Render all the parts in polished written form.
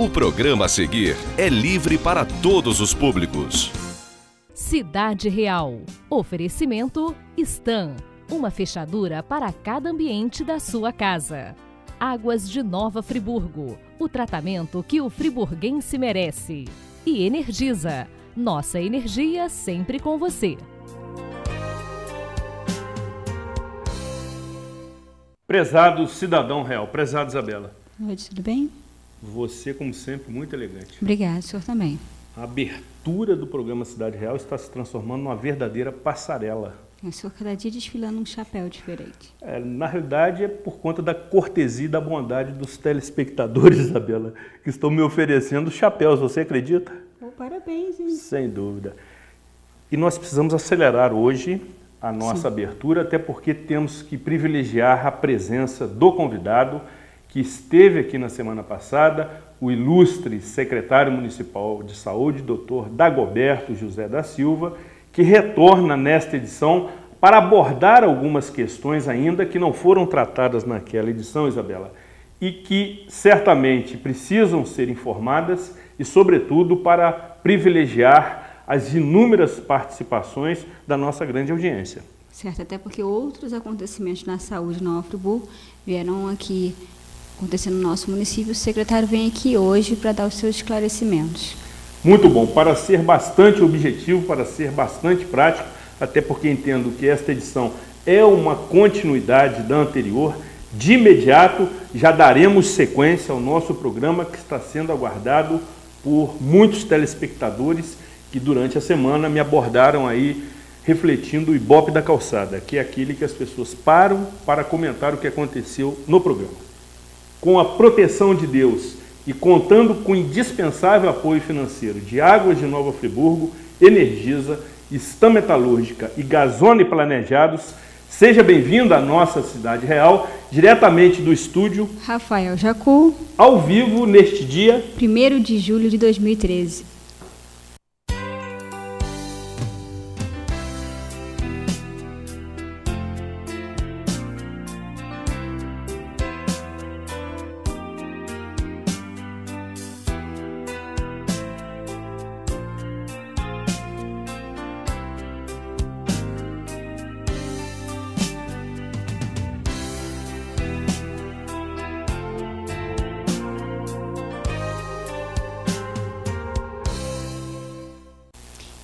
O programa a seguir é livre para todos os públicos. Cidade Real. Oferecimento Stan. Uma fechadura para cada ambiente da sua casa. Águas de Nova Friburgo. O tratamento que o friburguense merece. E Energisa. Nossa energia sempre com você. Prezado cidadão real, prezado Isabela. Oi, tudo bem? Você, como sempre, muito elegante. Obrigada, o senhor também. A abertura do programa Cidade Real está se transformando numa verdadeira passarela. O senhor cada dia desfilando um chapéu diferente. Na realidade, é por conta da cortesia e da bondade dos telespectadores, Isabela, que estão me oferecendo chapéus. Você acredita? Parabéns, hein? Sem dúvida. E nós precisamos acelerar hoje a nossa abertura, até porque temos que privilegiar a presença do convidado que esteve aqui na semana passada, o ilustre secretário municipal de saúde, Dr. Dagoberto José da Silva, que retorna nesta edição para abordar algumas questões ainda que não foram tratadas naquela edição, Isabela, e que certamente precisam ser informadas e, sobretudo, para privilegiar as inúmeras participações da nossa grande audiência. Certo, até porque outros acontecimentos na saúde no Nova Friburgo vieram aqui acontecendo no nosso município. O secretário vem aqui hoje para dar os seus esclarecimentos. Muito bom, para ser bastante objetivo, para ser bastante prático, até porque entendo que esta edição é uma continuidade da anterior. De imediato, já daremos sequência ao nosso programa que está sendo aguardado por muitos telespectadores que durante a semana me abordaram aí refletindo o Ibope da calçada, que é aquele que as pessoas param para comentar o que aconteceu no programa. Com a proteção de Deus e contando com o indispensável apoio financeiro de Águas de Nova Friburgo, Energisa, Stan Metalúrgica e Gazone Planejados, seja bem-vindo à nossa Cidade Real, diretamente do estúdio Rafael Jacu, ao vivo neste dia 1º de julho de 2013.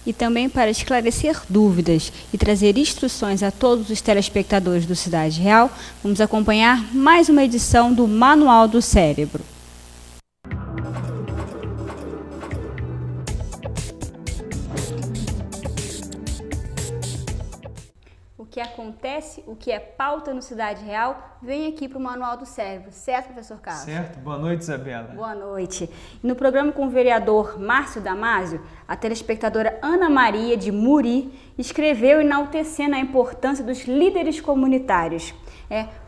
E também para esclarecer dúvidas e trazer instruções a todos os telespectadores do Cidade Real, vamos acompanhar mais uma edição do Manual do Cérebro. O que acontece, o que é pauta no Cidade Real, vem aqui para o Manual do Cérebro. Certo, professor Carlos? Certo. Boa noite, Isabela. Boa noite. No programa com o vereador Márcio Damasio, a telespectadora Ana Maria de Muri escreveu enaltecendo a importância dos líderes comunitários.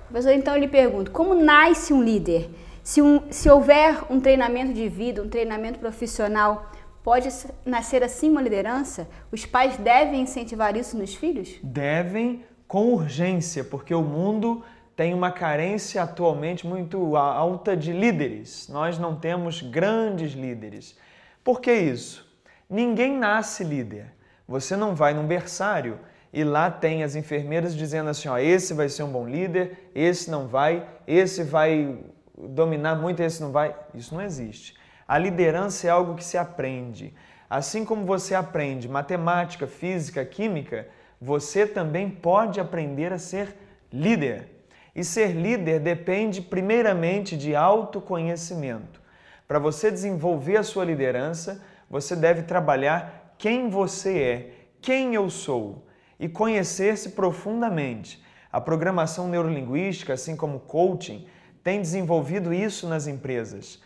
Professor, então eu lhe pergunto, como nasce um líder? Se houver um treinamento de vida, um treinamento profissional, pode nascer assim uma liderança? Os pais devem incentivar isso nos filhos? Devem, com urgência, porque o mundo tem uma carência atualmente muito alta de líderes. Nós não temos grandes líderes. Por que isso? Ninguém nasce líder. Você não vai num berçário e lá tem as enfermeiras dizendo assim, esse vai ser um bom líder, esse não vai, esse vai dominar muito, esse não vai. Isso não existe. A liderança é algo que se aprende. Assim como você aprende matemática, física, química, você também pode aprender a ser líder. E ser líder depende primeiramente de autoconhecimento. Para você desenvolver a sua liderança, você deve trabalhar quem você é, quem eu sou, e conhecer-se profundamente. A programação neurolinguística, assim como o coaching, tem desenvolvido isso nas empresas,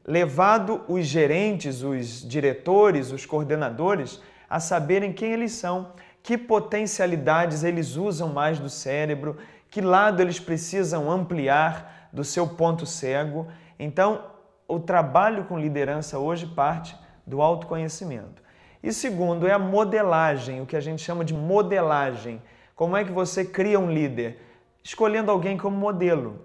levado os gerentes, os diretores, os coordenadores a saberem quem eles são, que potencialidades eles usam mais do cérebro, que lado eles precisam ampliar do seu ponto cego. Então, o trabalho com liderança hoje parte do autoconhecimento. E segundo, é a modelagem, o que a gente chama de modelagem. Como é que você cria um líder? Escolhendo alguém como modelo.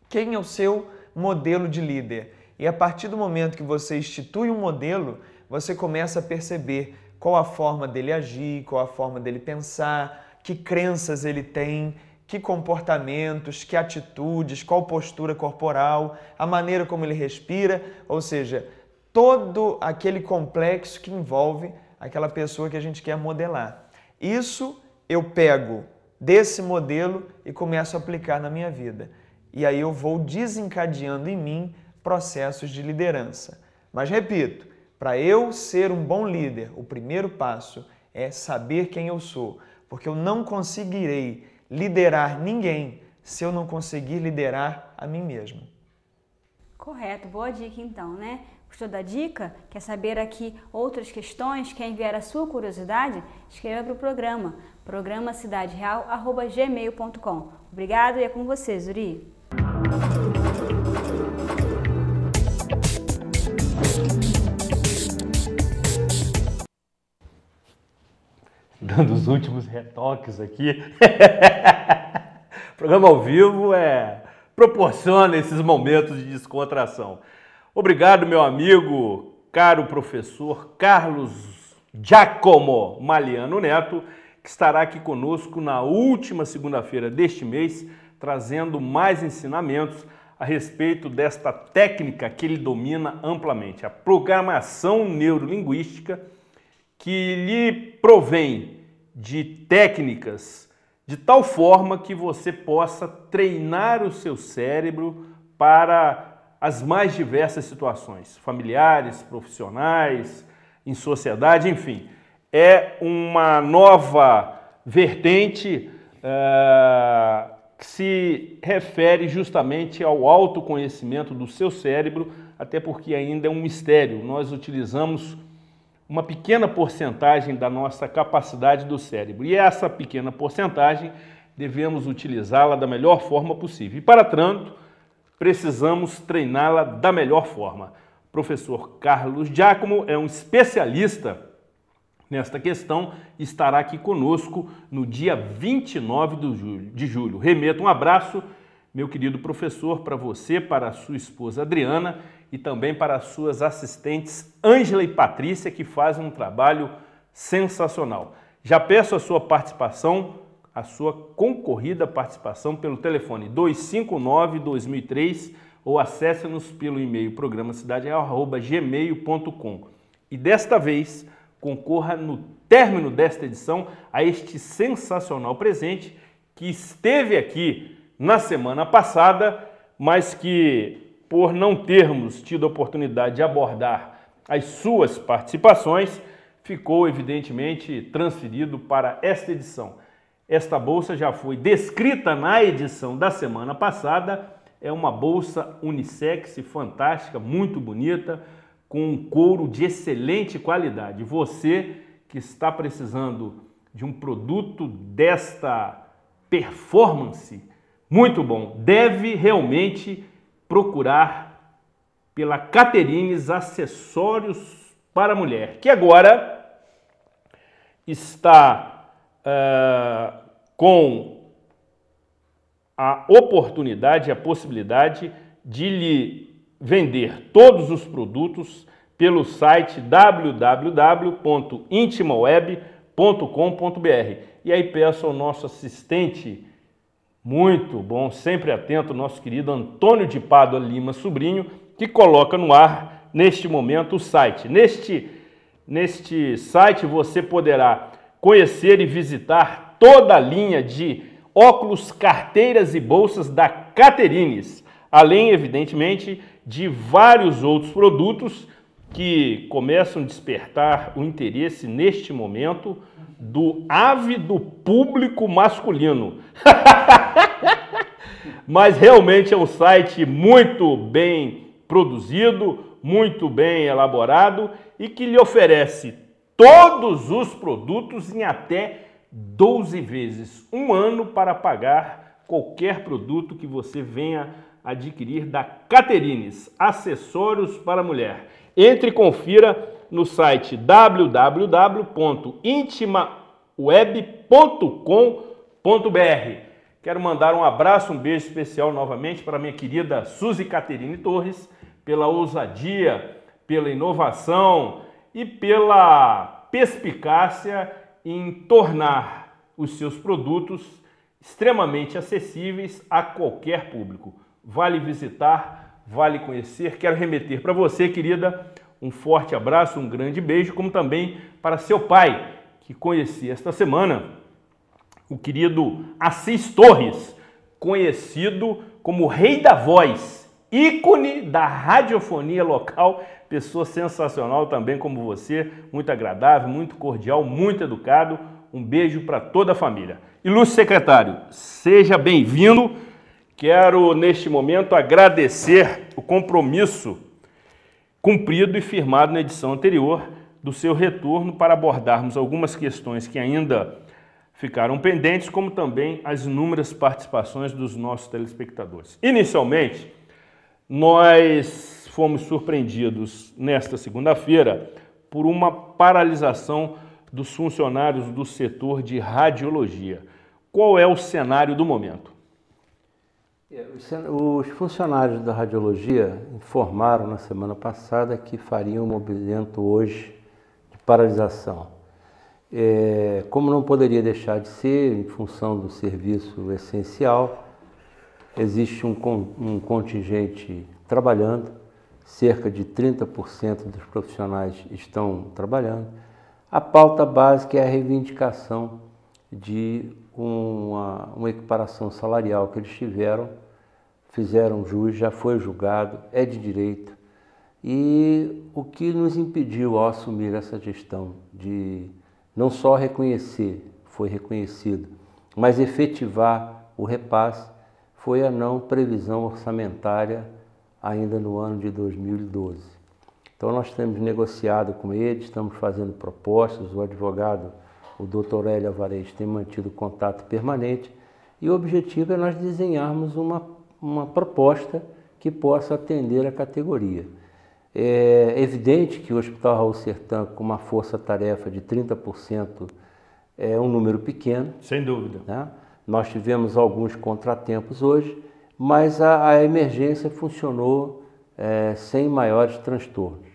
Quem é o seu modelo de líder? E a partir do momento que você institui um modelo, você começa a perceber qual a forma dele agir, qual a forma dele pensar, que crenças ele tem, que comportamentos, que atitudes, qual postura corporal, a maneira como ele respira, ou seja, todo aquele complexo que envolve aquela pessoa que a gente quer modelar. Isso eu pego desse modelo e começo a aplicar na minha vida. E aí eu vou desencadeando em mim processos de liderança. Mas repito, para eu ser um bom líder, o primeiro passo é saber quem eu sou, porque eu não conseguirei liderar ninguém se eu não conseguir liderar a mim mesmo. Correto, boa dica então, né? Gostou da dica? Quer saber aqui outras questões? Quer enviar a sua curiosidade? Escreva para o programa cidadereal@gmail.com. Obrigado e é com você, Zuri. Dando os últimos retoques aqui. O programa ao vivo proporciona esses momentos de descontração. Obrigado, meu amigo, caro professor Carlos Giacomo Maliano Neto, que estará aqui conosco na última segunda-feira deste mês, trazendo mais ensinamentos a respeito desta técnica que ele domina amplamente, a programação neurolinguística, que lhe provém de técnicas de tal forma que você possa treinar o seu cérebro para as mais diversas situações, familiares, profissionais, em sociedade, enfim. É uma nova vertente que se refere justamente ao autoconhecimento do seu cérebro, até porque ainda é um mistério. Nós utilizamos uma pequena porcentagem da nossa capacidade do cérebro. E essa pequena porcentagem devemos utilizá-la da melhor forma possível. E para tanto, precisamos treiná-la da melhor forma. O professor Carlos Giacomo é um especialista nesta questão e estará aqui conosco no dia 29 de julho. Remeto um abraço, meu querido professor, para você, para a sua esposa Adriana e também para as suas assistentes Ângela e Patrícia, que fazem um trabalho sensacional. Já peço a sua participação, a sua concorrida participação pelo telefone 259-2003 ou acesse-nos pelo e-mail programacidadereal@gmail.com. E desta vez, concorra no término desta edição a este sensacional presente que esteve aqui na semana passada, mas que, por não termos tido a oportunidade de abordar as suas participações, ficou evidentemente transferido para esta edição. Esta bolsa já foi descrita na edição da semana passada, é uma bolsa unissex fantástica, muito bonita, com um couro de excelente qualidade. Você que está precisando de um produto desta performance, muito bom, deve realmente procurar pela Caterines Acessórios para Mulher, que agora está com a oportunidade, a possibilidade de lhe vender todos os produtos pelo site www.intimaweb.com.br. E aí peço ao nosso assistente, muito bom, sempre atento, nosso querido Antônio de Pádua Lima Sobrinho, que coloca no ar, neste momento, o site. Neste site você poderá conhecer e visitar toda a linha de óculos, carteiras e bolsas da Caterines, além, evidentemente, de vários outros produtos que começam a despertar o interesse neste momento do ávido público masculino. Mas realmente é um site muito bem produzido, muito bem elaborado e que lhe oferece todos os produtos em até 12 vezes, um ano para pagar qualquer produto que você venha adquirir da Caterines, acessórios para mulher. Entre e confira no site www.intimaweb.com.br. Quero mandar um abraço, um beijo especial novamente para minha querida Suzy Caterine Torres, pela ousadia, pela inovação e pela perspicácia em tornar os seus produtos extremamente acessíveis a qualquer público. Vale visitar, vale conhecer. Quero remeter para você, querida, um forte abraço, um grande beijo, como também para seu pai, que conheci esta semana, o querido Assis Torres, conhecido como Rei da Voz, ícone da radiofonia local, pessoa sensacional também como você, muito agradável, muito cordial, muito educado. Um beijo para toda a família. Ilustre secretário, seja bem-vindo. Quero, neste momento, agradecer o compromisso cumprido e firmado na edição anterior do seu retorno para abordarmos algumas questões que ainda ficaram pendentes, como também as inúmeras participações dos nossos telespectadores. Inicialmente, nós fomos surpreendidos nesta segunda-feira por uma paralisação dos funcionários do setor de radiologia. Qual é o cenário do momento? Os funcionários da radiologia informaram na semana passada que fariam um movimento hoje de paralisação. Como não poderia deixar de ser, em função do serviço essencial, existe um contingente trabalhando, cerca de 30% dos profissionais estão trabalhando. A pauta básica é a reivindicação de uma equiparação salarial que eles fizeram jus, já foi julgado, é de direito. E o que nos impediu ao assumir essa gestão de não só reconhecer, foi reconhecido, mas efetivar o repasse, foi a não previsão orçamentária ainda no ano de 2012. Então nós temos negociado com eles, estamos fazendo propostas, o advogado, o doutor Hélio Alvarez, tem mantido contato permanente e o objetivo é nós desenharmos uma proposta que possa atender a categoria. É evidente que o Hospital Raul Sertã, com uma força-tarefa de 30%, é um número pequeno. Sem dúvida. Né? Nós tivemos alguns contratempos hoje, mas a emergência funcionou sem maiores transtornos.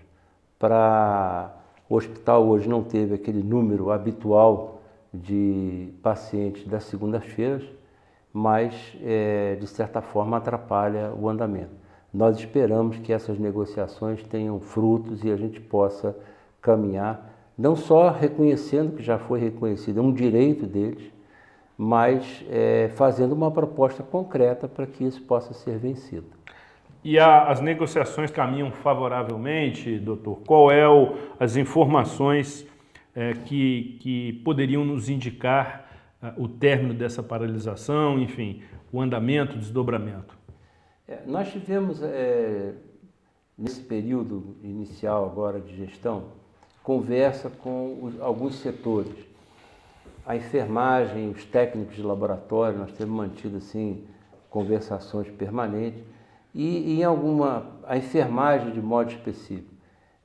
O hospital hoje não teve aquele número habitual de pacientes das segundas-feiras, mas, de certa forma, atrapalha o andamento. Nós esperamos que essas negociações tenham frutos e a gente possa caminhar, não só reconhecendo que já foi reconhecido, é um direito deles, mas fazendo uma proposta concreta para que isso possa ser vencido. E as negociações caminham favoravelmente, doutor? Qual as informações que poderiam nos indicar o término dessa paralisação, enfim, o andamento, o desdobramento? Nós tivemos, nesse período inicial agora de gestão, conversa com alguns setores. A enfermagem, os técnicos de laboratório, nós temos mantido assim, conversações permanentes. E a enfermagem de modo específico.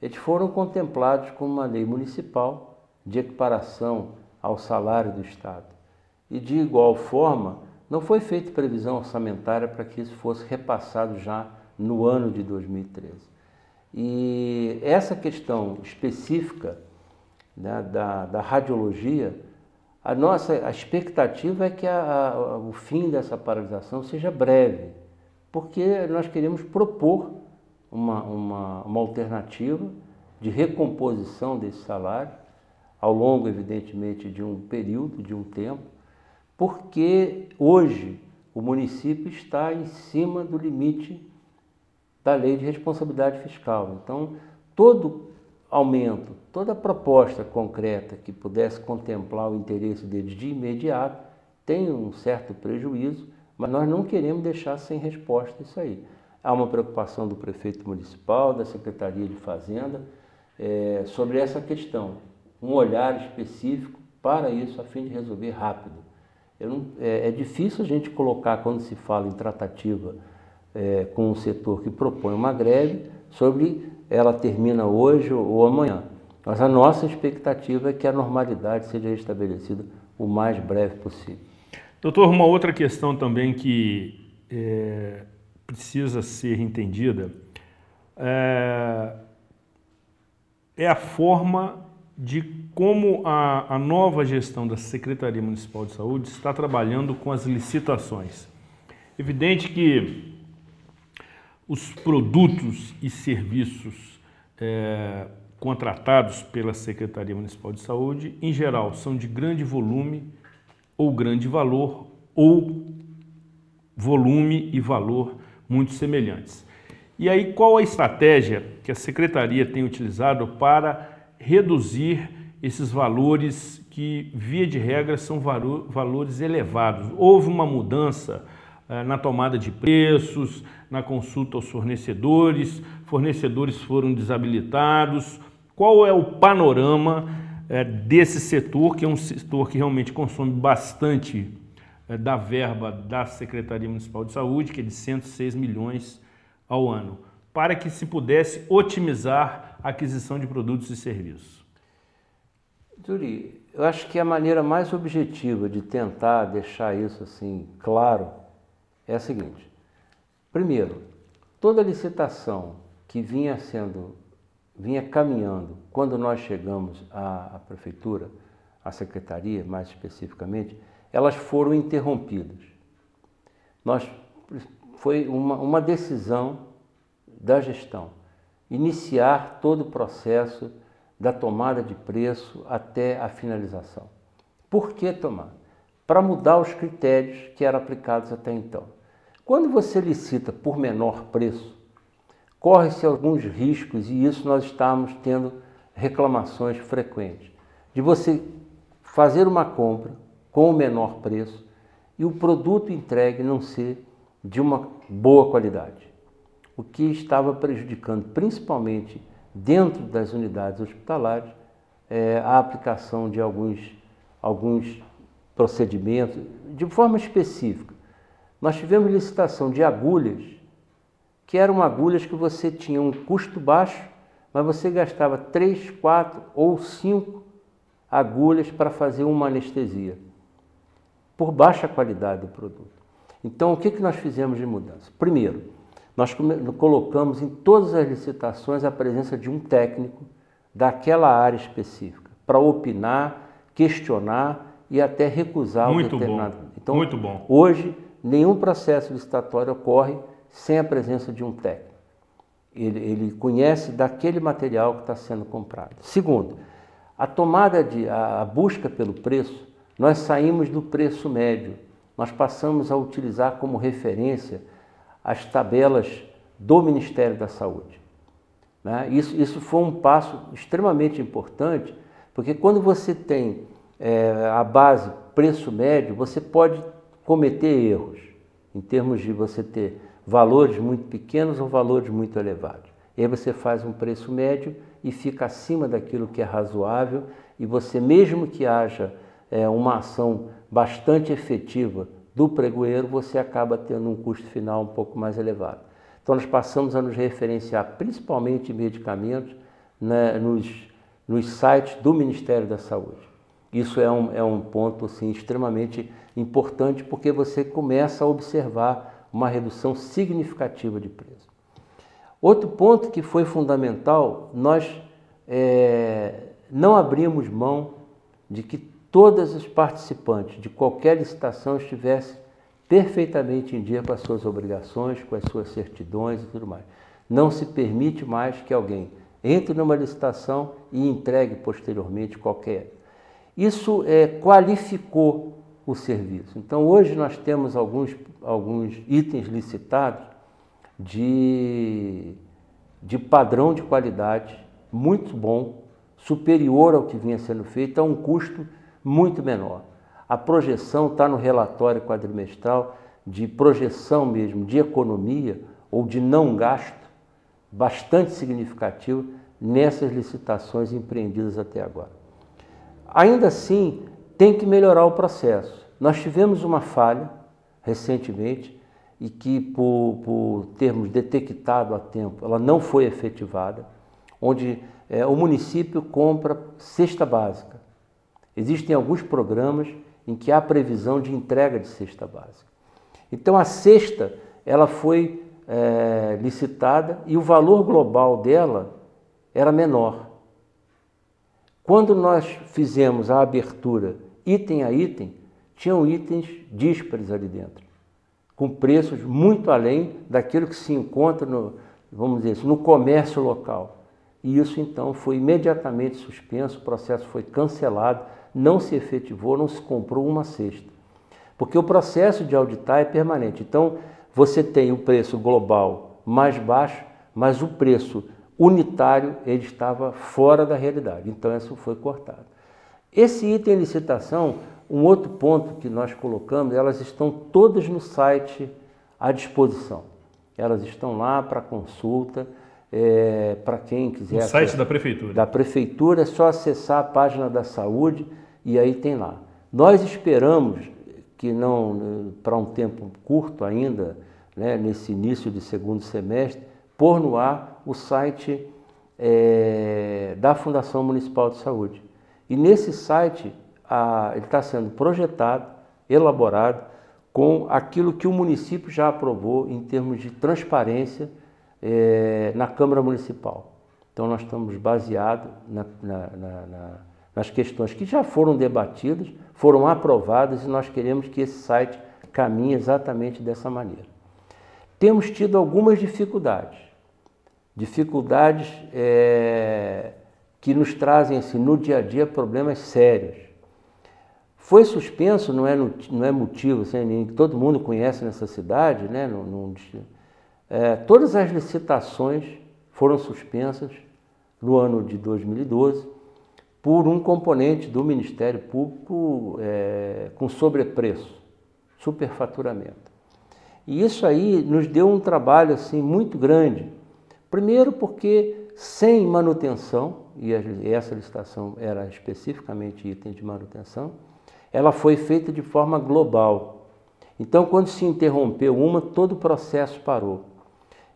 Eles foram contemplados com uma lei municipal de equiparação ao salário do Estado. E de igual forma, não foi feita previsão orçamentária para que isso fosse repassado já no ano de 2013. E essa questão específica, né, da radiologia, a expectativa é que o fim dessa paralisação seja breve, porque nós queremos propor uma alternativa de recomposição desse salário, ao longo, evidentemente, de um período, de um tempo, porque hoje o município está em cima do limite da lei de responsabilidade fiscal. Então, todo aumento, toda proposta concreta que pudesse contemplar o interesse deles de imediato, tem um certo prejuízo, mas nós não queremos deixar sem resposta isso aí. Há uma preocupação do prefeito municipal, da Secretaria de Fazenda, sobre essa questão. Um olhar específico para isso, a fim de resolver rápido. É difícil a gente colocar, quando se fala em tratativa com um setor que propõe uma greve, sobre ela termina hoje ou amanhã. Mas a nossa expectativa é que a normalidade seja restabelecida o mais breve possível. Doutor, uma outra questão também que precisa ser entendida, é a forma de como a nova gestão da Secretaria Municipal de Saúde está trabalhando com as licitações. Evidente que os produtos e serviços contratados pela Secretaria Municipal de Saúde, em geral, são de grande volume ou grande valor, ou volume e valor muito semelhantes. E aí, qual a estratégia que a Secretaria tem utilizado para reduzir esses valores que, via de regra, são valores elevados? Houve uma mudança na tomada de preços, na consulta aos fornecedores foram desabilitados. Qual é o panorama desse setor, que é um setor que realmente consome bastante da verba da Secretaria Municipal de Saúde, que é de 106 milhões ao ano, para que se pudesse otimizar a aquisição de produtos e serviços? Yuri, eu acho que a maneira mais objetiva de tentar deixar isso assim claro é a seguinte. Primeiro, toda licitação que vinha caminhando quando nós chegamos à prefeitura, à secretaria mais especificamente, elas foram interrompidas. Foi uma decisão da gestão iniciar todo o processo da tomada de preço até a finalização. Por que tomar? Para mudar os critérios que eram aplicados até então. Quando você licita por menor preço, corre-se alguns riscos, e isso nós estamos tendo reclamações frequentes, de você fazer uma compra com o menor preço e o produto entregue não ser de uma boa qualidade, o que estava prejudicando principalmente dentro das unidades hospitalares a aplicação de alguns procedimentos de forma específica. Nós tivemos licitação de agulhas, que eram agulhas que você tinha um custo baixo, mas você gastava 3, 4 ou 5 agulhas para fazer uma anestesia, por baixa qualidade do produto. Então, o que nós fizemos de mudança? Primeiro, nós colocamos em todas as licitações a presença de um técnico daquela área específica, para opinar, questionar e até recusar o determinado. Então, muito bom. Hoje, nenhum processo licitatório ocorre sem a presença de um técnico. Ele conhece daquele material que está sendo comprado. Segundo, a busca pelo preço, nós saímos do preço médio, nós passamos a utilizar como referência as tabelas do Ministério da Saúde. Né? Isso foi um passo extremamente importante, porque quando você tem a base preço médio, você pode cometer erros, em termos de você ter valores muito pequenos ou valores muito elevados. E aí você faz um preço médio e fica acima daquilo que é razoável, e você, mesmo que haja uma ação bastante efetiva do pregoeiro, você acaba tendo um custo final um pouco mais elevado. Então nós passamos a nos referenciar principalmente em medicamentos, né, nos sites do Ministério da Saúde. Isso é um ponto assim, extremamente importante, porque você começa a observar uma redução significativa de preço. Outro ponto que foi fundamental, nós não abrimos mão de que todos os participantes de qualquer licitação estivessem perfeitamente em dia com as suas obrigações, com as suas certidões e tudo mais. Não se permite mais que alguém entre numa licitação e entregue posteriormente qualquer. Isso qualificou o serviço. Então, hoje nós temos alguns itens licitados de padrão de qualidade muito bom, superior ao que vinha sendo feito, a um custo muito menor. A projeção está no relatório quadrimestral de projeção mesmo, de economia ou de não gasto, bastante significativo nessas licitações empreendidas até agora. Ainda assim, tem que melhorar o processo. Nós tivemos uma falha recentemente e que, por termos detectado a tempo, ela não foi efetivada, onde o município compra cesta básica. Existem alguns programas em que há previsão de entrega de cesta básica. Então a cesta ela foi licitada e o valor global dela era menor. Quando nós fizemos a abertura item a item, tinham itens díspares ali dentro, com preços muito além daquilo que se encontra no, vamos dizer assim, no comércio local. E isso então foi imediatamente suspenso, o processo foi cancelado, não se efetivou, não se comprou uma cesta. Porque o processo de auditar é permanente. Então, você tem o preço global mais baixo, mas o preço unitário ele estava fora da realidade. Então, isso foi cortado. Esse item licitação, um outro ponto que nós colocamos, elas estão todas no site à disposição. Elas estão lá para consulta, para quem quiser. No site da Prefeitura. Da Prefeitura, é só acessar a página da saúde e aí tem lá. Nós esperamos que não, para um tempo curto ainda, né, nesse início de segundo semestre, pôr no ar o site da Fundação Municipal de Saúde. E nesse site ele está sendo projetado, elaborado, com aquilo que o município já aprovou em termos de transparência na Câmara Municipal. Então nós estamos baseados nas questões que já foram debatidas, foram aprovadas e nós queremos que esse site caminhe exatamente dessa maneira. Temos tido algumas dificuldades que nos trazem assim, no dia a dia problemas sérios. Foi suspenso, não é motivo, assim, todo mundo conhece nessa cidade, né? Todas as licitações foram suspensas no ano de 2012 por um componente do Ministério Público com sobrepreço, superfaturamento. E isso aí nos deu um trabalho assim, muito grande. Primeiro porque sem manutenção, e essa licitação era especificamente item de manutenção, ela foi feita de forma global. Então, quando se interrompeu uma, todo o processo parou.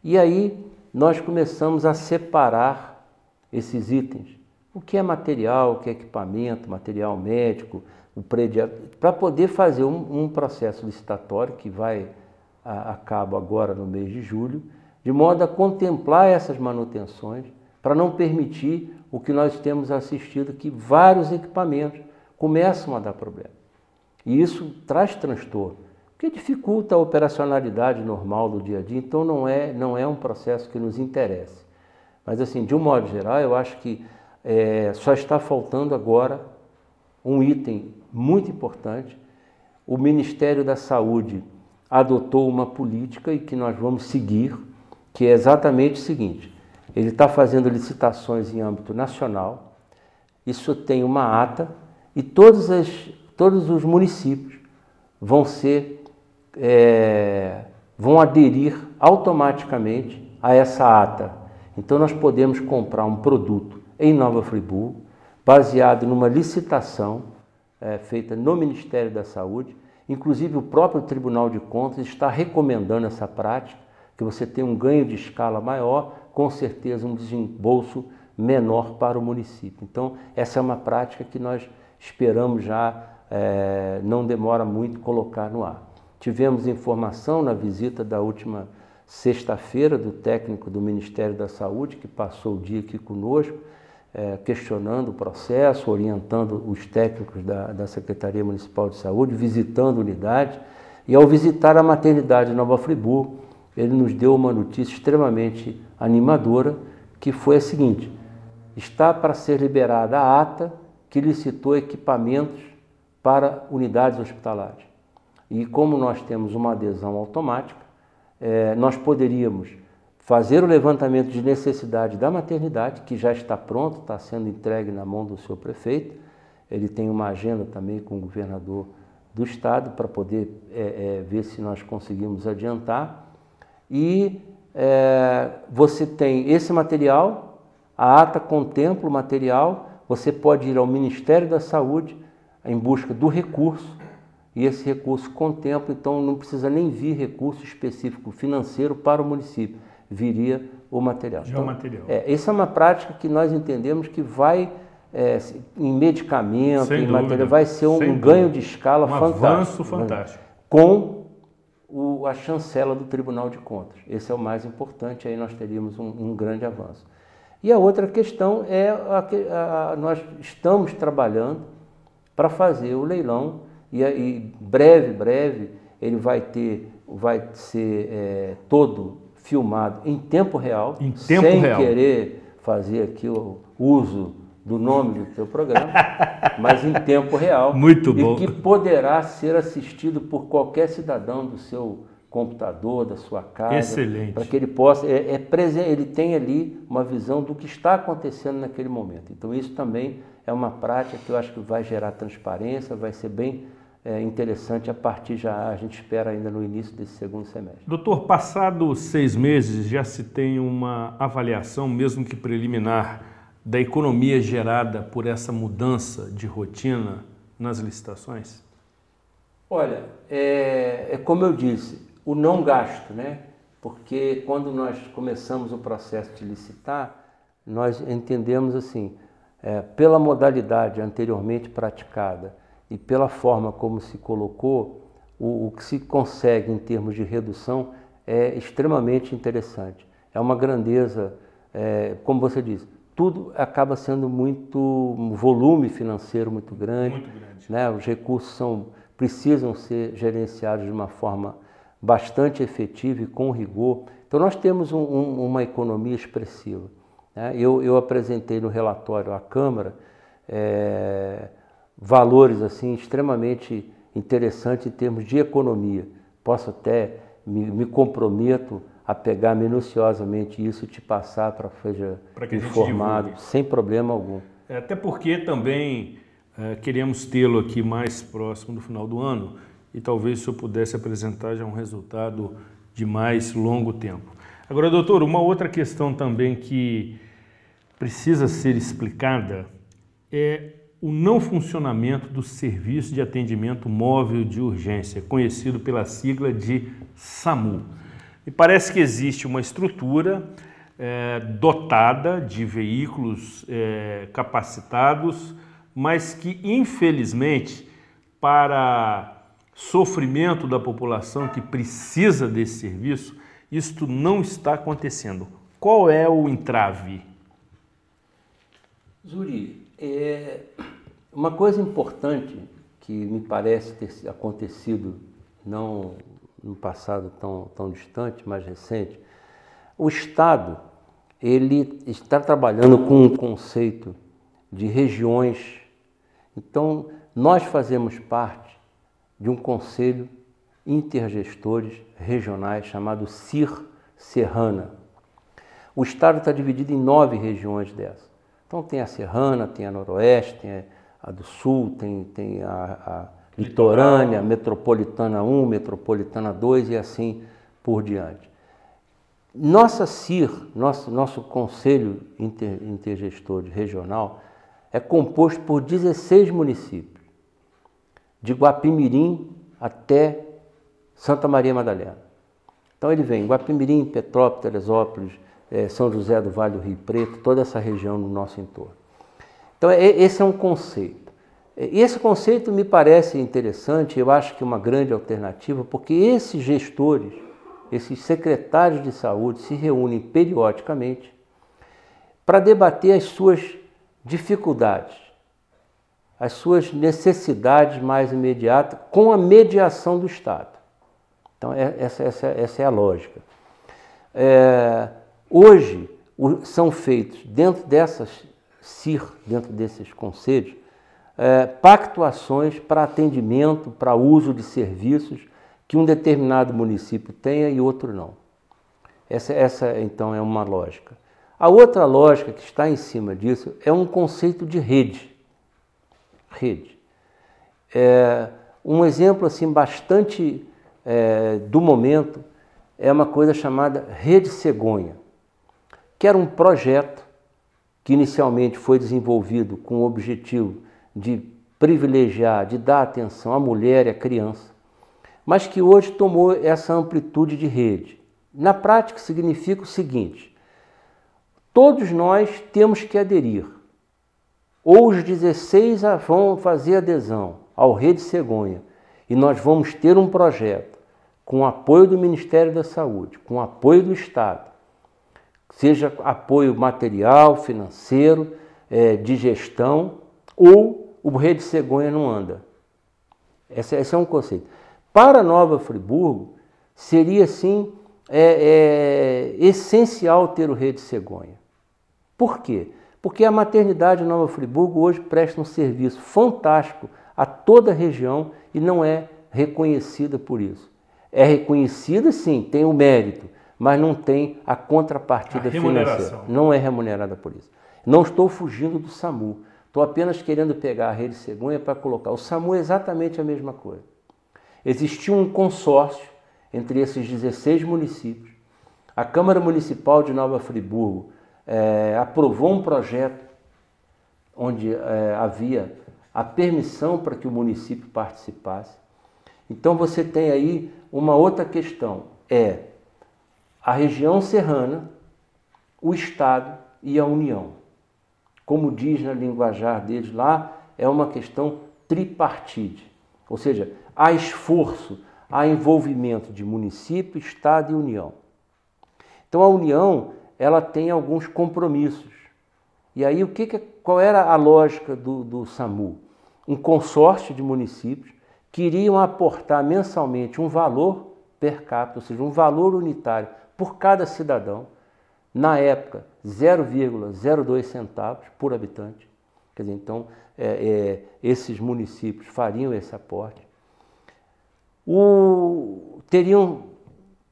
E aí nós começamos a separar esses itens. O que é material, o que é equipamento, material médico, o predial, para poder fazer um processo licitatório que vai a cabo agora no mês de julho, de modo a contemplar essas manutenções, para não permitir o que nós temos assistido, que vários equipamentos começam a dar problema. E isso traz transtorno, porque dificulta a operacionalidade normal do dia a dia, então não é um processo que nos interessa. Mas assim, de um modo geral, eu acho que só está faltando agora um item muito importante. O Ministério da Saúde adotou uma política e que nós vamos seguir, que é exatamente o seguinte: ele está fazendo licitações em âmbito nacional, isso tem uma ata, e todos os municípios vão aderir automaticamente a essa ata. Então nós podemos comprar um produto em Nova Friburgo, baseado numa licitação feita no Ministério da Saúde. Inclusive o próprio Tribunal de Contas está recomendando essa prática, que você tem um ganho de escala maior, com certeza um desembolso menor para o município. Então essa é uma prática que nós esperamos já, não demora muito, colocar no ar. Tivemos informação na visita da última sexta-feira do técnico do Ministério da Saúde, que passou o dia aqui conosco, questionando o processo, orientando os técnicos da Secretaria Municipal de Saúde, visitando unidades. E ao visitar a maternidade de Nova Friburgo, ele nos deu uma notícia extremamente animadora, que foi a seguinte: está para ser liberada a ata que licitou equipamentos para unidades hospitalares. E como nós temos uma adesão automática, nós poderíamos fazer o levantamento de necessidade da maternidade, que já está pronto, está sendo entregue na mão do seu prefeito. Ele tem uma agenda também com o governador do estado para poder ver se nós conseguimos adiantar. E você tem esse material, a ata contempla o material, você pode ir ao Ministério da Saúde em busca do recurso, e esse recurso contempla, então não precisa nem vir recurso específico financeiro para o município, viria o material. Já então, o material. Essa é uma prática que nós entendemos que vai, em medicamento, em material, vai ser um ganho de escala fantástico. Um avanço fantástico. Com a chancela do Tribunal de Contas. Esse é o mais importante, aí nós teríamos um grande avanço. E a outra questão é nós estamos trabalhando para fazer o leilão e breve ele vai ser todo filmado em tempo real, sem querer fazer aqui o uso do nome do teu programa, mas em tempo real. Muito bom. E que poderá ser assistido por qualquer cidadão do seu computador, da sua casa. Excelente. Para que ele possa, ele tem ali uma visão do que está acontecendo naquele momento. Então isso também é uma prática que eu acho que vai gerar transparência, vai ser bem interessante a partir a gente espera ainda no início desse segundo semestre. Doutor, passados 6 meses já se tem uma avaliação, mesmo que preliminar, da economia gerada por essa mudança de rotina nas licitações? Olha, é como eu disse, o não gasto, né? Porque quando nós começamos o processo de licitar, nós entendemos assim, pela modalidade anteriormente praticada e pela forma como se colocou, o que se consegue em termos de redução é extremamente interessante. É uma grandeza, como você disse, tudo acaba sendo um volume financeiro muito grande. Muito grande. Né? Os recursos precisam ser gerenciados de uma forma bastante efetiva e com rigor. Então nós temos uma economia expressiva. Né? Eu apresentei no relatório à Câmara valores assim, extremamente interessantes em termos de economia. Posso até, me comprometo a pegar minuciosamente isso e te passar para seja informado, sem problema algum. Até porque também queremos tê-lo aqui mais próximo do final do ano e talvez se eu pudesse apresentar já um resultado de mais longo tempo. Agora, doutor, uma outra questão também que precisa ser explicada é o não funcionamento do Serviço de Atendimento Móvel de Urgência, conhecido pela sigla de SAMU. E parece que existe uma estrutura dotada de veículos capacitados, mas que, infelizmente, para sofrimento da população que precisa desse serviço, isto não está acontecendo. Qual é o entrave? Zuri, uma coisa importante que me parece ter acontecido, não no passado tão distante, mais recente, o Estado ele está trabalhando com um conceito de regiões. Então, nós fazemos parte de um conselho intergestores regionais chamado CIR Serrana. O Estado está dividido em 9 regiões dessas. Então, tem a Serrana, tem a Noroeste, tem a do Sul, tem a Litorânea, Metropolitana 1, Metropolitana 2 e assim por diante. Nossa CIR, nosso Conselho Intergestor Regional, é composto por 16 municípios, de Guapimirim até Santa Maria Madalena. Então ele vem Guapimirim, Petrópolis, Teresópolis, São José do Vale do Rio Preto, toda essa região no nosso entorno. Então esse é um conceito. E esse conceito me parece interessante, eu acho que é uma grande alternativa, porque esses gestores, esses secretários de saúde se reúnem periodicamente para debater as suas dificuldades, as suas necessidades mais imediatas com a mediação do Estado. Então essa é a lógica. Hoje são feitos dentro dessas CIR, dentro desses conselhos, pactuações para atendimento, para uso de serviços que um determinado município tenha e outro não. Essa então é uma lógica. A outra lógica que está em cima disso é um conceito de rede. Um exemplo assim bastante do momento é uma coisa chamada Rede Cegonha, que era um projeto que inicialmente foi desenvolvido com o objetivo de privilegiar, de dar atenção à mulher e à criança, mas que hoje tomou essa amplitude de rede. Na prática significa o seguinte: todos nós temos que aderir, ou os 16 vão fazer adesão ao Rede Cegonha, e nós vamos ter um projeto com o apoio do Ministério da Saúde, com o apoio do Estado, seja apoio material, financeiro, de gestão, ou o Rede Cegonha não anda. Esse é um conceito. Para Nova Friburgo, seria, sim, essencial ter o Rede Cegonha. Por quê? Porque a maternidade Nova Friburgo hoje presta um serviço fantástico a toda a região e não é reconhecida por isso. É reconhecida, sim, tem o mérito, mas não tem a contrapartida financeira. Não é remunerada por isso. Não estou fugindo do SAMU. Estou apenas querendo pegar a Rede Cegonha para colocar. O SAMU é exatamente a mesma coisa. Existiu um consórcio entre esses 16 municípios. A Câmara Municipal de Nova Friburgo aprovou um projeto onde havia a permissão para que o município participasse. Então você tem aí uma outra questão, a região serrana, o Estado e a União. Como diz na linguajar deles lá, é uma questão tripartite, ou seja, há esforço, há envolvimento de município, Estado e União. Então a União, ela tem alguns compromissos. E aí qual era a lógica do SAMU? Um consórcio de municípios que iriam aportar mensalmente um valor per capita, ou seja, um valor unitário por cada cidadão, na época 0,02 centavos por habitante. Quer dizer, então, esses municípios fariam esse aporte. Teriam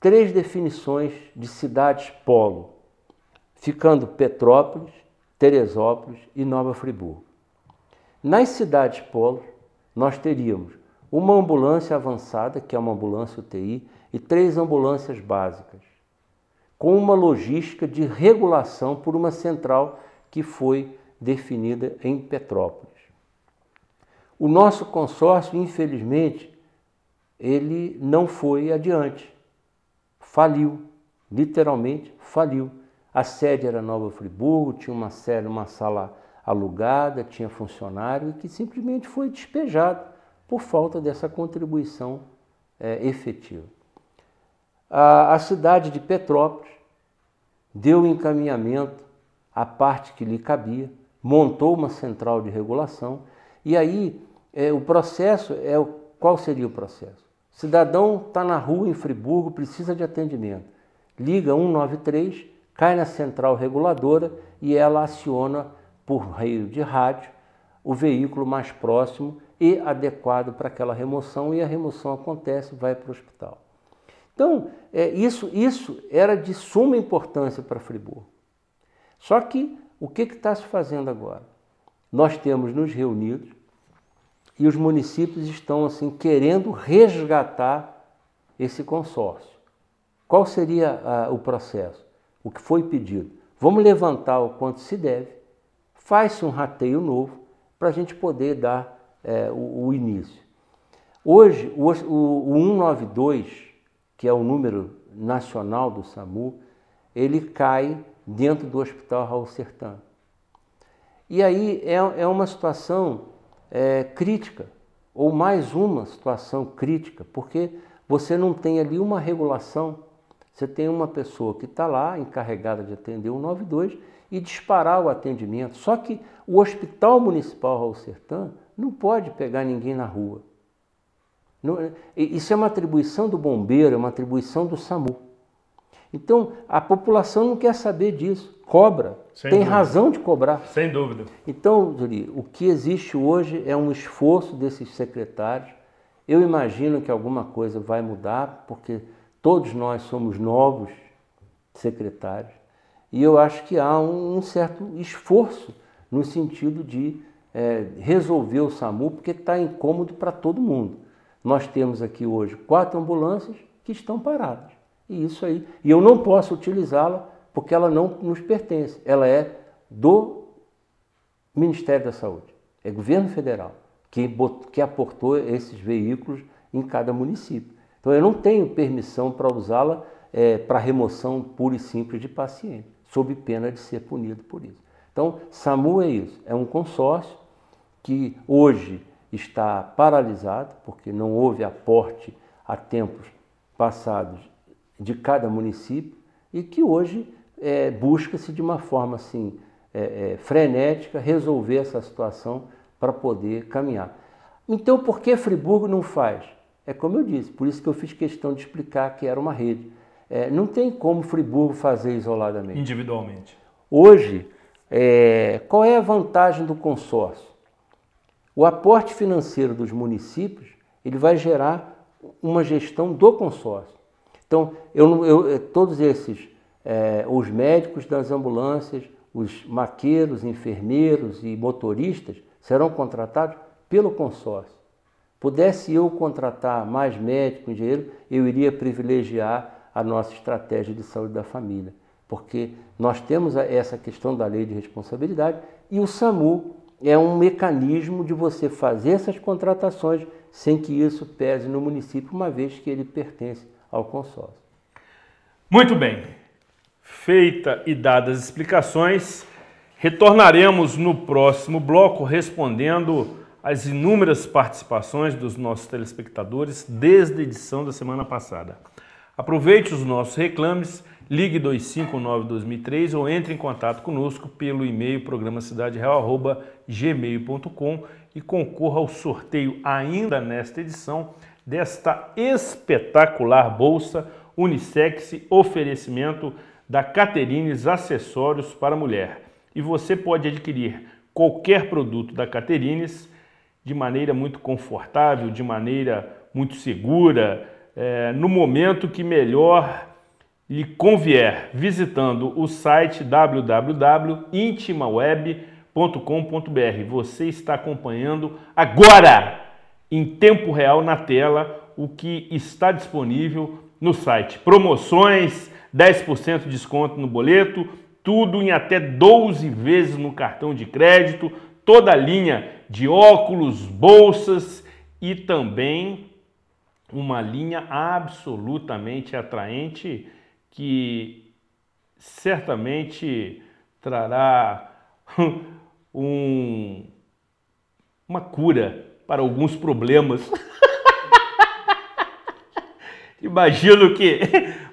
3 definições de cidades polo, ficando Petrópolis, Teresópolis e Nova Friburgo. Nas cidades polo, nós teríamos uma ambulância avançada, que é uma ambulância UTI, e 3 ambulâncias básicas, com uma logística de regulação por uma central que foi definida em Petrópolis. O nosso consórcio, infelizmente, ele não foi adiante. Faliu, literalmente faliu. A sede era Nova Friburgo, tinha uma sala alugada, tinha funcionário que simplesmente foi despejado por falta dessa contribuição efetiva. A cidade de Petrópolis deu encaminhamento à parte que lhe cabia, montou uma central de regulação e aí o processo qual seria o processo? O cidadão está na rua em Friburgo, precisa de atendimento, liga 193, cai na central reguladora e ela aciona por meio de rádio o veículo mais próximo e adequado para aquela remoção, e a remoção acontece, vai para o hospital. Então, isso era de suma importância para Friburgo. Só que, o que está se fazendo agora? Nós temos nos reunidos e os municípios estão assim querendo resgatar esse consórcio. Qual seria o processo? O que foi pedido? Vamos levantar o quanto se deve, faz-se um rateio novo para a gente poder dar o início. Hoje, o 192, que é o número nacional do SAMU, ele cai dentro do Hospital Raul Sertã. E aí é uma situação crítica, ou mais uma situação crítica, porque você não tem ali uma regulação, você tem uma pessoa que está lá, encarregada de atender o 192 e disparar o atendimento. Só que o Hospital Municipal Raul Sertã não pode pegar ninguém na rua. Isso é uma atribuição do bombeiro, é uma atribuição do SAMU. Então, a população não quer saber disso, cobra, tem razão de cobrar. Sem dúvida. Então, Zuri, o que existe hoje é um esforço desses secretários. Eu imagino que alguma coisa vai mudar, porque todos nós somos novos secretários, e eu acho que há um certo esforço no sentido de resolver o SAMU, porque está incômodo para todo mundo. Nós temos aqui hoje 4 ambulâncias que estão paradas. E isso aí. E eu não posso utilizá-la porque ela não nos pertence. Ela é do Ministério da Saúde. É governo federal que aportou esses veículos em cada município. Então eu não tenho permissão para usá-la para remoção pura e simples de paciente, sob pena de ser punido por isso. Então, SAMU é isso. É um consórcio que hoje está paralisado, porque não houve aporte a tempos passados de cada município e que hoje busca-se de uma forma assim, frenética resolver essa situação para poder caminhar. Então, por que Friburgo não faz? É como eu disse, por isso que eu fiz questão de explicar que era uma rede. Não tem como Friburgo fazer isoladamente. Individualmente. Hoje, qual é a vantagem do consórcio? O aporte financeiro dos municípios ele vai gerar uma gestão do consórcio. Então, todos esses, os médicos das ambulâncias, os maqueiros, enfermeiros e motoristas serão contratados pelo consórcio. Pudesse eu contratar mais médico, engenheiro, eu iria privilegiar a nossa estratégia de saúde da família, porque nós temos essa questão da lei de responsabilidade e o SAMU é um mecanismo de você fazer essas contratações sem que isso pese no município, uma vez que ele pertence ao consórcio. Muito bem. Feita e dadas as explicações, retornaremos no próximo bloco respondendo às inúmeras participações dos nossos telespectadores desde a edição da semana passada. Aproveite os nossos reclames, ligue 259-2003 ou entre em contato conosco pelo e-mail programacidadereal@gmail.com e concorra ao sorteio ainda nesta edição desta espetacular bolsa unissex oferecimento da Caterines Acessórios para Mulher. E você pode adquirir qualquer produto da Caterines de maneira muito confortável, de maneira muito segura, no momento que melhor lhe convier, visitando o site www.intimaweb.com.br. Você está acompanhando agora, em tempo real na tela, o que está disponível no site. Promoções, 10% de desconto no boleto, tudo em até 12 vezes no cartão de crédito, toda a linha de óculos, bolsas e também uma linha absolutamente atraente que certamente trará uma cura para alguns problemas. Imagino que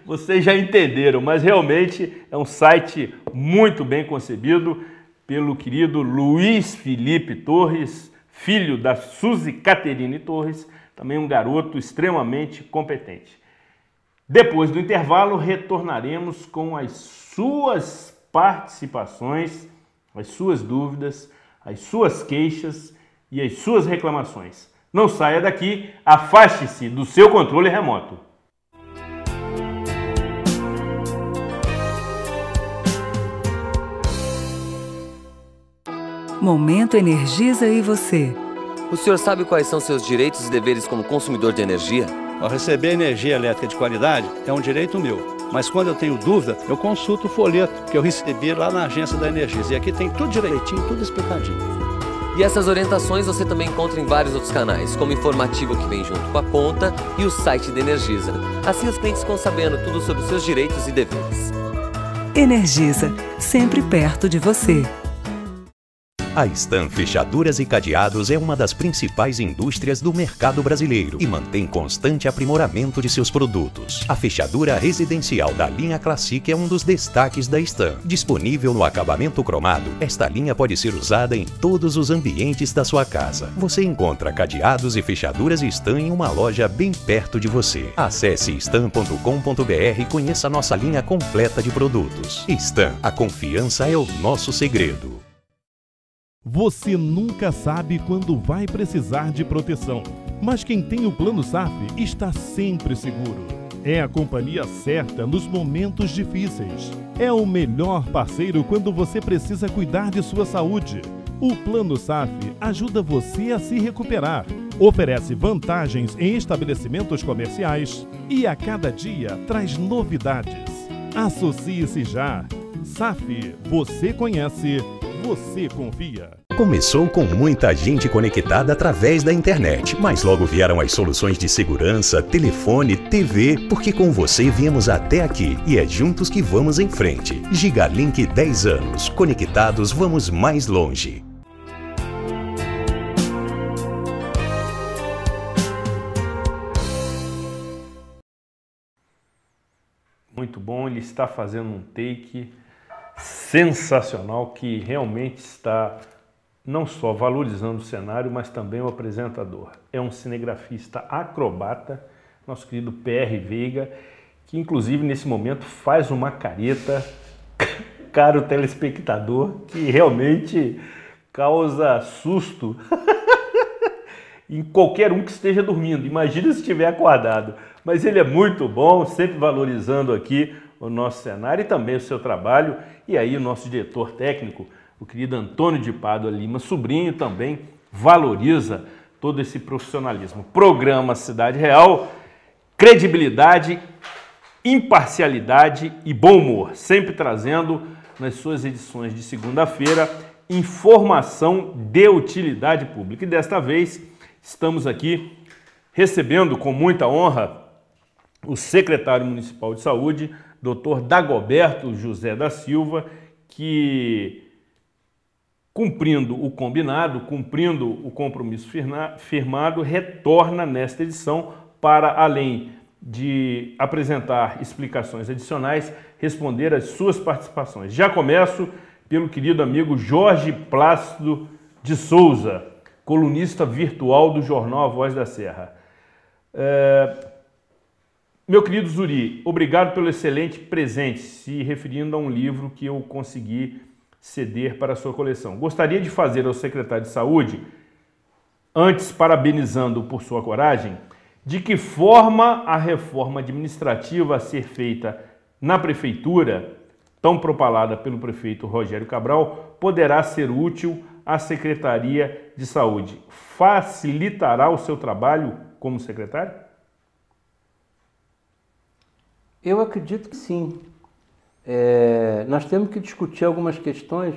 vocês já entenderam, mas realmente é um site muito bem concebido pelo querido Luiz Felipe Torres, filho da Suzy Caterine Torres, também um garoto extremamente competente. Depois do intervalo, retornaremos com as suas participações, as suas dúvidas, as suas queixas e as suas reclamações. Não saia daqui, afaste-se do seu controle remoto. Momento Energisa e você. O senhor sabe quais são seus direitos e deveres como consumidor de energia? Ao receber energia elétrica de qualidade é um direito meu. Mas quando eu tenho dúvida, eu consulto o folheto que eu recebi lá na agência da Energisa. E aqui tem tudo direitinho, tudo explicadinho. E essas orientações você também encontra em vários outros canais, como o informativo que vem junto com a conta e o site da Energisa. Assim os clientes ficam sabendo tudo sobre os seus direitos e deveres. Energisa, sempre perto de você. A Stan Fechaduras e Cadeados é uma das principais indústrias do mercado brasileiro e mantém constante aprimoramento de seus produtos. A fechadura residencial da linha Classic é um dos destaques da Stan. Disponível no acabamento cromado, esta linha pode ser usada em todos os ambientes da sua casa. Você encontra cadeados e fechaduras Stan em uma loja bem perto de você. Acesse stan.com.br e conheça a nossa linha completa de produtos. Stan, a confiança é o nosso segredo. Você nunca sabe quando vai precisar de proteção, mas quem tem o Plano SAF está sempre seguro. É a companhia certa nos momentos difíceis. É o melhor parceiro quando você precisa cuidar de sua saúde. O Plano SAF ajuda você a se recuperar, oferece vantagens em estabelecimentos comerciais e a cada dia traz novidades. Associe-se já. SAF, você conhece, você confia. Começou com muita gente conectada através da internet, mas logo vieram as soluções de segurança, telefone, TV, porque com você viemos até aqui e é juntos que vamos em frente. Gigalink 10 anos, conectados vamos mais longe. bom, ele está fazendo um take sensacional que realmente está não só valorizando o cenário, mas também o apresentador. É um cinegrafista acrobata, nosso querido PR Veiga, que inclusive nesse momento faz uma careta, caro telespectador, que realmente causa susto em qualquer um que esteja dormindo. Imagina se estiver acordado. Mas ele é muito bom, sempre valorizando aqui o nosso cenário e também o seu trabalho. E aí o nosso diretor técnico, o querido Antônio de Pádua Lima Sobrinho, também valoriza todo esse profissionalismo. Programa Cidade Real, credibilidade, imparcialidade e bom humor, sempre trazendo nas suas edições de segunda-feira informação de utilidade pública. E desta vez estamos aqui recebendo com muita honra o secretário municipal de saúde, Dr. Dagoberto José da Silva, que, cumprindo o combinado, cumprindo o compromisso firmado, retorna nesta edição para, além de apresentar explicações adicionais, responder às suas participações. Já começo pelo querido amigo Jorge Plácido de Souza, colunista virtual do jornal A Voz da Serra. Meu querido Zuri, obrigado pelo excelente presente, se referindo a um livro que eu consegui ceder para a sua coleção. Gostaria de fazer ao secretário de Saúde, antes parabenizando por sua coragem, de que forma a reforma administrativa a ser feita na prefeitura, tão propalada pelo prefeito Rogério Cabral, poderá ser útil à Secretaria de Saúde. Facilitará o seu trabalho como secretário? Eu acredito que sim. Nós temos que discutir algumas questões.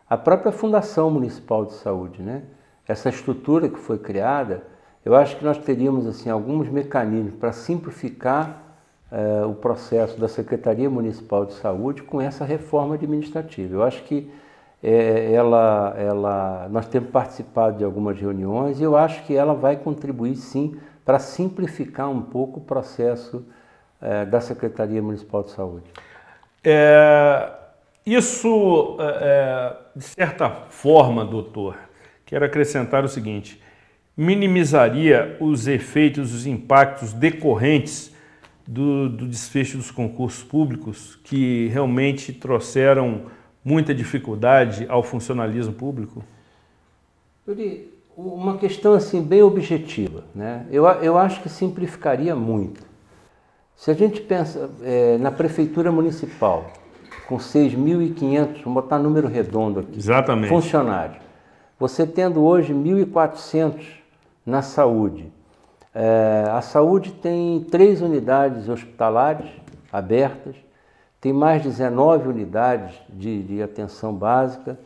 A própria Fundação Municipal de Saúde, né? Essa estrutura que foi criada, eu acho que nós teríamos assim, alguns mecanismos para simplificar o processo da Secretaria Municipal de Saúde com essa reforma administrativa. Eu acho que nós temos participado de algumas reuniões e eu acho que ela vai contribuir sim para simplificar um pouco o processo da Secretaria Municipal de Saúde. Isso, de certa forma, doutor, quero acrescentar o seguinte: minimizaria os efeitos, os impactos decorrentes do desfecho dos concursos públicos, que realmente trouxeram muita dificuldade ao funcionalismo público? Yuri, uma questão assim bem objetiva, né? Eu acho que simplificaria muito. Se a gente pensa na Prefeitura Municipal, com 6.500, vamos botar número redondo aqui, exatamente, funcionários, você tendo hoje 1.400 na saúde. A saúde tem 3 unidades hospitalares abertas, tem mais 19 unidades de atenção básica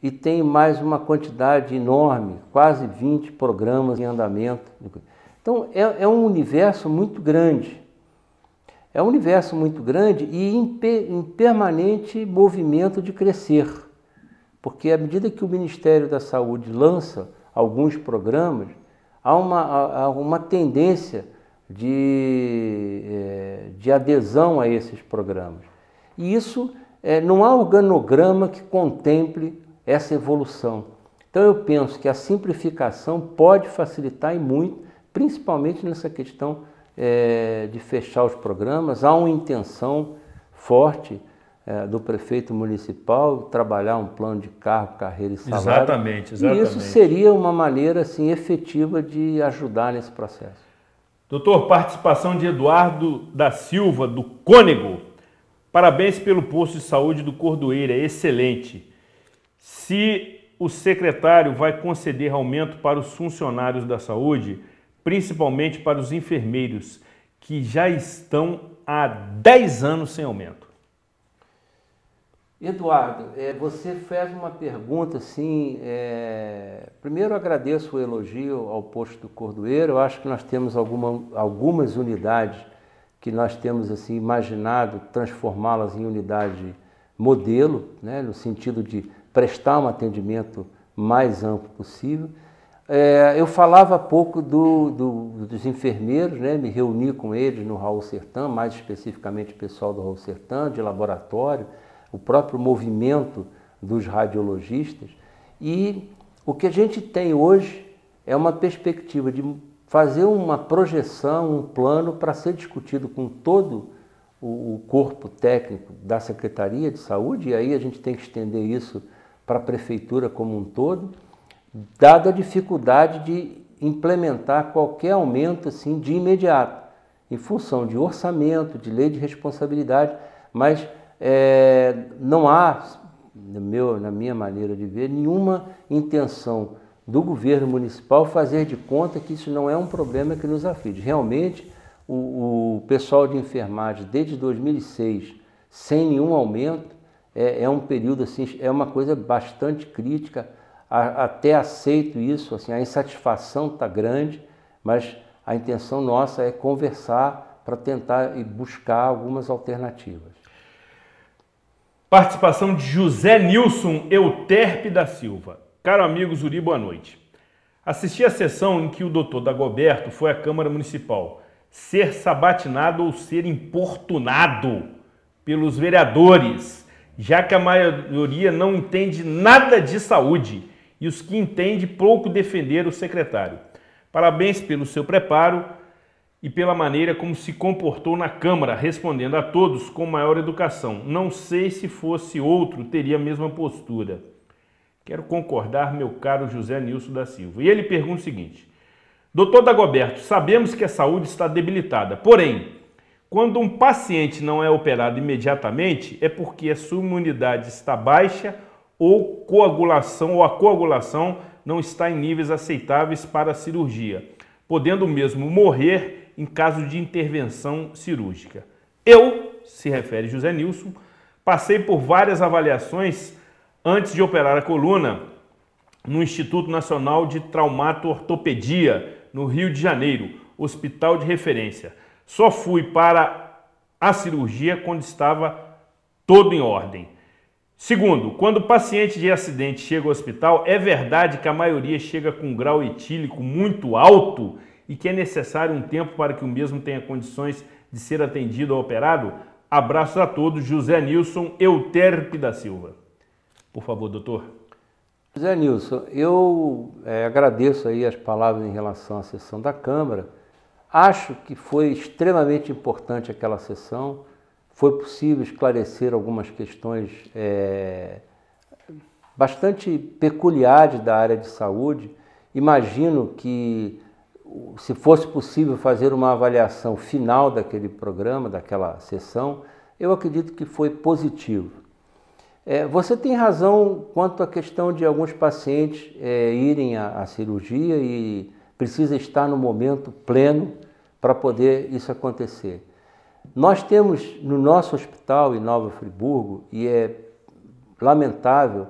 e tem mais uma quantidade enorme, quase 20 programas em andamento. Então, é um universo muito grande. É um universo muito grande e em permanente movimento de crescer. Porque à medida que o Ministério da Saúde lança alguns programas, há uma tendência de adesão a esses programas. E isso, não há organograma que contemple essa evolução. Então eu penso que a simplificação pode facilitar e muito, principalmente nessa questão de fechar os programas. Há uma intenção forte do prefeito municipal trabalhar um plano de cargo, carreira e salário. Exatamente. E isso seria uma maneira assim, efetiva de ajudar nesse processo. Doutor, participação de Eduardo da Silva, do Cônego. Parabéns pelo posto de saúde do Cordoeira, excelente. Se o secretário vai conceder aumento para os funcionários da saúde, principalmente para os enfermeiros, que já estão há 10 anos sem aumento. Eduardo, você fez uma pergunta assim, primeiro agradeço o elogio ao posto do Cordoeiro. Eu acho que nós temos algumas unidades que nós temos assim, imaginado transformá-las em unidade modelo, né, no sentido de prestar um atendimento mais amplo possível. Eu falava há pouco dos enfermeiros, né? Me reuni com eles no Raul Sertan, mais especificamente o pessoal do Raul Sertan, de laboratório, o próprio movimento dos radiologistas. E o que a gente tem hoje é uma perspectiva de fazer uma projeção, um plano para ser discutido com todo o corpo técnico da Secretaria de Saúde, e aí a gente tem que estender isso para a Prefeitura como um todo, dada a dificuldade de implementar qualquer aumento assim, de imediato, em função de orçamento, de lei de responsabilidade, mas não há, na minha maneira de ver, nenhuma intenção do governo municipal fazer de conta que isso não é um problema que nos aflige. Realmente, o pessoal de enfermagem, desde 2006, sem nenhum aumento, é um período, assim, é uma coisa bastante crítica. Até aceito isso, assim, a insatisfação está grande, mas a intenção nossa é conversar para tentar e buscar algumas alternativas. Participação de José Nilson Euterpe da Silva. Caro amigo Zuri, boa noite. Assisti à sessão em que o doutor Dagoberto foi à Câmara Municipal ser sabatinado ou ser importunado pelos vereadores, já que a maioria não entende nada de saúde e os que entendem pouco defenderam o secretário. Parabéns pelo seu preparo e pela maneira como se comportou na Câmara, respondendo a todos com maior educação. Não sei se fosse outro, teria a mesma postura. Quero concordar, meu caro José Nilson da Silva. E ele pergunta o seguinte: doutor Dagoberto, sabemos que a saúde está debilitada, porém, quando um paciente não é operado imediatamente, é porque a sua imunidade está baixa ou a coagulação não está em níveis aceitáveis para a cirurgia, podendo mesmo morrer em caso de intervenção cirúrgica. Eu, se refere José Nilson, passei por várias avaliações antes de operar a coluna no Instituto Nacional de Traumato-Ortopedia, no Rio de Janeiro, hospital de referência. Só fui para a cirurgia quando estava todo em ordem. Segundo, quando o paciente de acidente chega ao hospital, é verdade que a maioria chega com um grau etílico muito alto e que é necessário um tempo para que o mesmo tenha condições de ser atendido ou operado? Abraços a todos, José Nilson Euterpe da Silva. Por favor, doutor. José Nilson, eu agradeço aí as palavras em relação à sessão da Câmara. Acho que foi extremamente importante aquela sessão. Foi possível esclarecer algumas questões bastante peculiares da área de saúde. Imagino que, se fosse possível fazer uma avaliação final daquele programa, daquela sessão, eu acredito que foi positivo. Você tem razão quanto à questão de alguns pacientes irem à cirurgia e precisa estar no momento pleno para poder isso acontecer. Nós temos no nosso hospital em Nova Friburgo, e é lamentável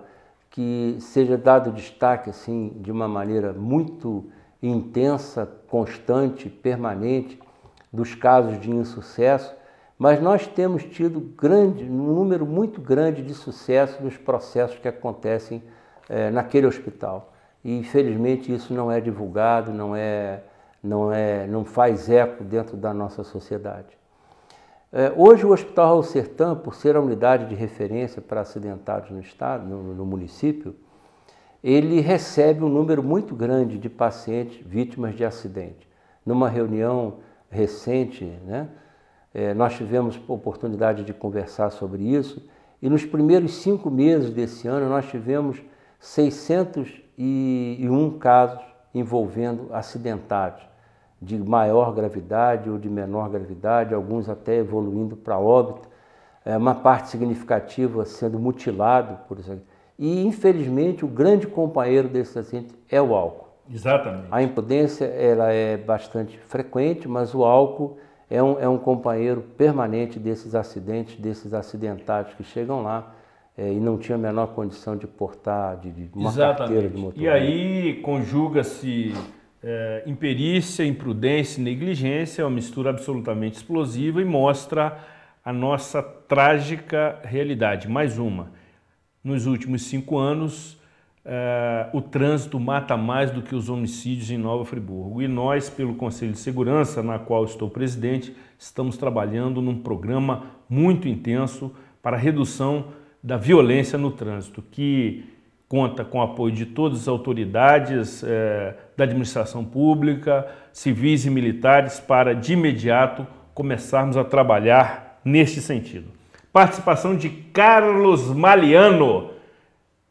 que seja dado destaque assim, de uma maneira muito intensa, constante, permanente, dos casos de insucesso, mas nós temos tido um número muito grande de sucesso nos processos que acontecem naquele hospital. E infelizmente isso não é divulgado, não faz eco dentro da nossa sociedade. Hoje o Hospital Raul Sertan, por ser a unidade de referência para acidentados no estado, no município, ele recebe um número muito grande de pacientes vítimas de acidente. Numa reunião recente, né, nós tivemos a oportunidade de conversar sobre isso, e nos primeiros 5 meses desse ano nós tivemos 601 casos envolvendo acidentados, de maior gravidade ou de menor gravidade, alguns até evoluindo para óbito, uma parte significativa sendo mutilado, por exemplo. E, infelizmente, o grande companheiro desses acidentes é o álcool. Exatamente. A imprudência ela é bastante frequente, mas o álcool é um companheiro permanente desses acidentes, desses acidentados que chegam lá e não tinham a menor condição de portar de uma carteira de motorista. E aí conjuga-se imperícia, imprudência e negligência, é uma mistura absolutamente explosiva e mostra a nossa trágica realidade. Mais uma, nos últimos 5 anos, o trânsito mata mais do que os homicídios em Nova Friburgo. E nós, pelo Conselho de Segurança, na qual estou presidente, estamos trabalhando num programa muito intenso para a redução da violência no trânsito, que conta com o apoio de todas as autoridades da administração pública, civis e militares, para de imediato começarmos a trabalhar neste sentido. Participação de Carlos Maliano,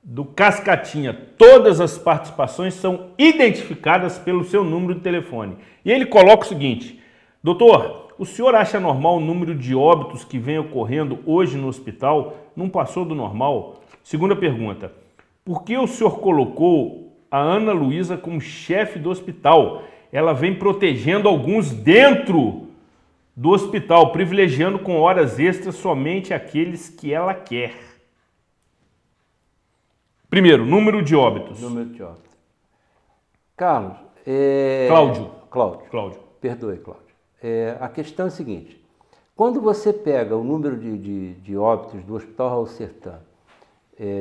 do Cascatinha. Todas as participações são identificadas pelo seu número de telefone. E ele coloca o seguinte: doutor, o senhor acha normal o número de óbitos que vem ocorrendo hoje no hospital? Não passou do normal? Segunda pergunta: por que o senhor colocou a Ana Luísa como chefe do hospital? Ela vem protegendo alguns dentro do hospital, privilegiando com horas extras somente aqueles que ela quer. Primeiro, número de óbitos. Número de óbitos. Carlos, Cláudio. Perdoe, Cláudio. A questão é a seguinte: quando você pega o número de óbitos do Hospital Raul Sertã,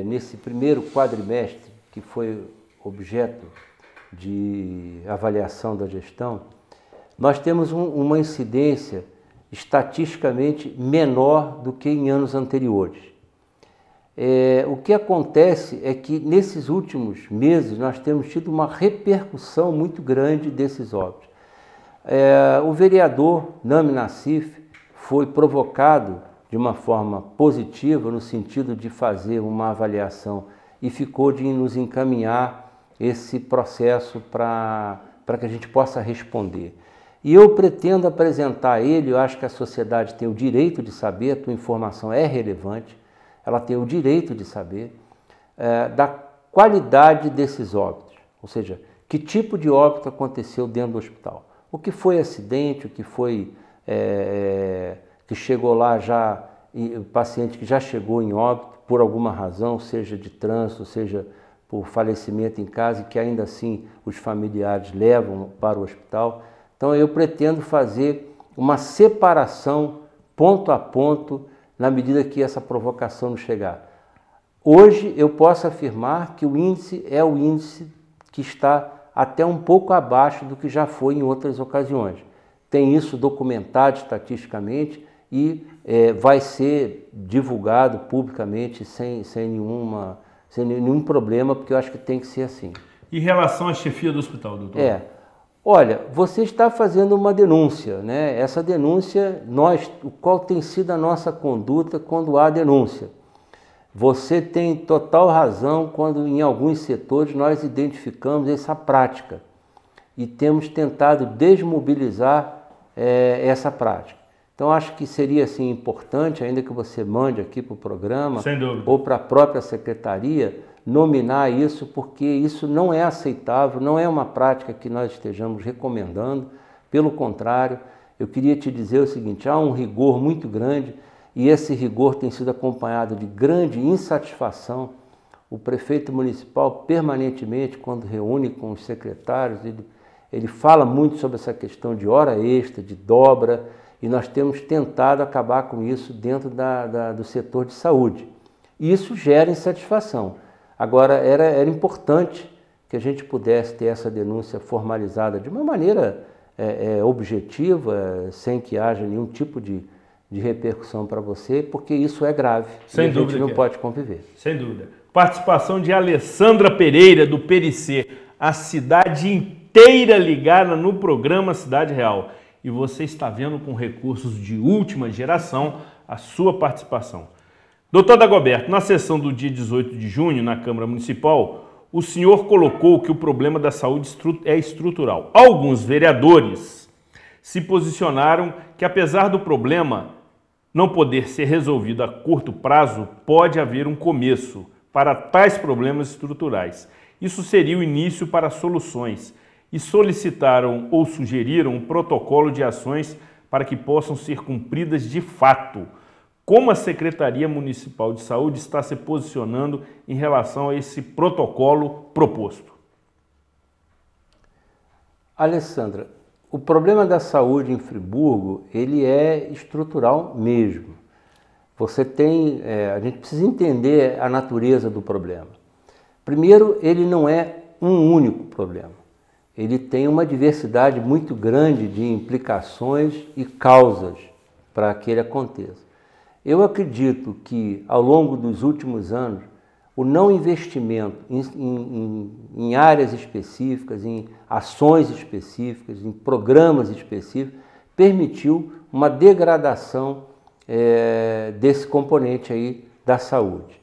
nesse primeiro quadrimestre, que foi objeto de avaliação da gestão, nós temos uma incidência estatisticamente menor do que em anos anteriores. O que acontece é que nesses últimos meses nós temos tido uma repercussão muito grande desses óbitos. O vereador Nami Nassif foi provocado de uma forma positiva no sentido de fazer uma avaliação e ficou de nos encaminhar esse processo para que a gente possa responder. E eu pretendo apresentar a ele, eu acho que a sociedade tem o direito de saber, a tua informação é relevante, ela tem o direito de saber da qualidade desses óbitos, ou seja, que tipo de óbito aconteceu dentro do hospital. O que foi acidente, o que foi que chegou lá já, o paciente que já chegou em óbito por alguma razão, seja de trânsito, seja por falecimento em casa, e que ainda assim os familiares levam para o hospital. Então eu pretendo fazer uma separação ponto a ponto na medida que essa provocação nos chegar. Hoje eu posso afirmar que o índice é o índice que está até um pouco abaixo do que já foi em outras ocasiões. Tem isso documentado estatisticamente e vai ser divulgado publicamente sem nenhum problema, porque eu acho que tem que ser assim. Em relação à chefia do hospital, doutor? Olha, você está fazendo uma denúncia, né? Essa denúncia, qual tem sido a nossa conduta quando há denúncia? Você tem total razão quando em alguns setores nós identificamos essa prática e temos tentado desmobilizar essa prática. Então acho que seria assim importante, ainda que você mande aqui para o programa ou para a própria secretaria, nominar isso, porque isso não é aceitável, não é uma prática que nós estejamos recomendando. Pelo contrário, eu queria te dizer o seguinte: há um rigor muito grande e esse rigor tem sido acompanhado de grande insatisfação. O prefeito municipal permanentemente, quando reúne com os secretários, ele fala muito sobre essa questão de hora extra, de dobra, e nós temos tentado acabar com isso dentro do setor de saúde. E isso gera insatisfação. Agora, era importante que a gente pudesse ter essa denúncia formalizada de uma maneira objetiva, sem que haja nenhum tipo de repercussão para você, porque isso é grave. Sem dúvida. A gente não pode conviver. Sem dúvida. Participação de Alessandra Pereira, do PRC. A cidade inteira ligada no programa Cidade Real. E você está vendo com recursos de última geração a sua participação. Doutor Dagoberto, na sessão do dia 18 de junho, na Câmara Municipal, o senhor colocou que o problema da saúde é estrutural. Alguns vereadores se posicionaram que, apesar do problema não poder ser resolvido a curto prazo, pode haver um começo para tais problemas estruturais. Isso seria o início para soluções e solicitaram ou sugeriram um protocolo de ações para que possam ser cumpridas de fato. Como a Secretaria Municipal de Saúde está se posicionando em relação a esse protocolo proposto? Alessandra, o problema da saúde em Friburgo, ele é estrutural mesmo. Você tem, a gente precisa entender a natureza do problema. Primeiro, ele não é um único problema. Ele tem uma diversidade muito grande de implicações e causas para que ele aconteça. Eu acredito que, ao longo dos últimos anos, o não investimento em áreas específicas, em ações específicas, em programas específicos, permitiu uma degradação desse componente aí da saúde.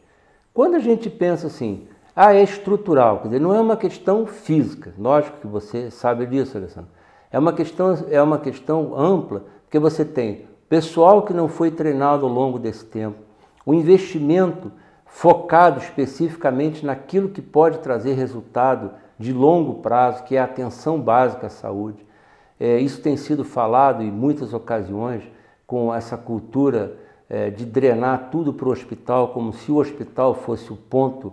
Quando a gente pensa assim, é estrutural, quer dizer, não é uma questão física, lógico que você sabe disso, Alessandro. É uma questão ampla, porque você tem pessoal que não foi treinado ao longo desse tempo, o investimento focado especificamente naquilo que pode trazer resultado de longo prazo, que é a atenção básica à saúde. Isso tem sido falado em muitas ocasiões com essa cultura de drenar tudo para o hospital, como se o hospital fosse o ponto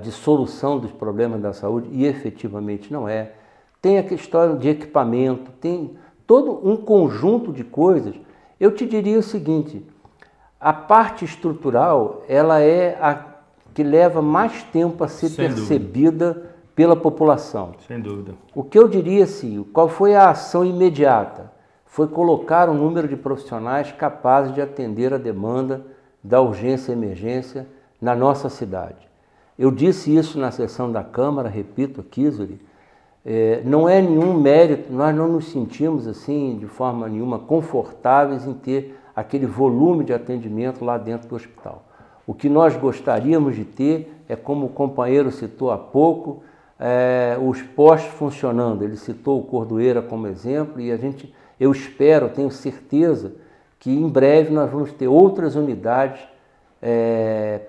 de solução dos problemas da saúde, e efetivamente não é. Tem a questão de equipamento, tem todo um conjunto de coisas. Eu te diria o seguinte, a parte estrutural, ela é a que leva mais tempo a ser percebida pela população. Sem dúvida. O que eu diria assim, qual foi a ação imediata? Foi colocar um número de profissionais capazes de atender a demanda da urgência e emergência na nossa cidade. Eu disse isso na sessão da Câmara, repito aqui, Zuri, não é nenhum mérito, nós não nos sentimos assim, de forma nenhuma, confortáveis em ter aquele volume de atendimento lá dentro do hospital. O que nós gostaríamos de ter é, como o companheiro citou há pouco, os postos funcionando. Ele citou o Cordoeira como exemplo e eu espero, tenho certeza, que em breve nós vamos ter outras unidades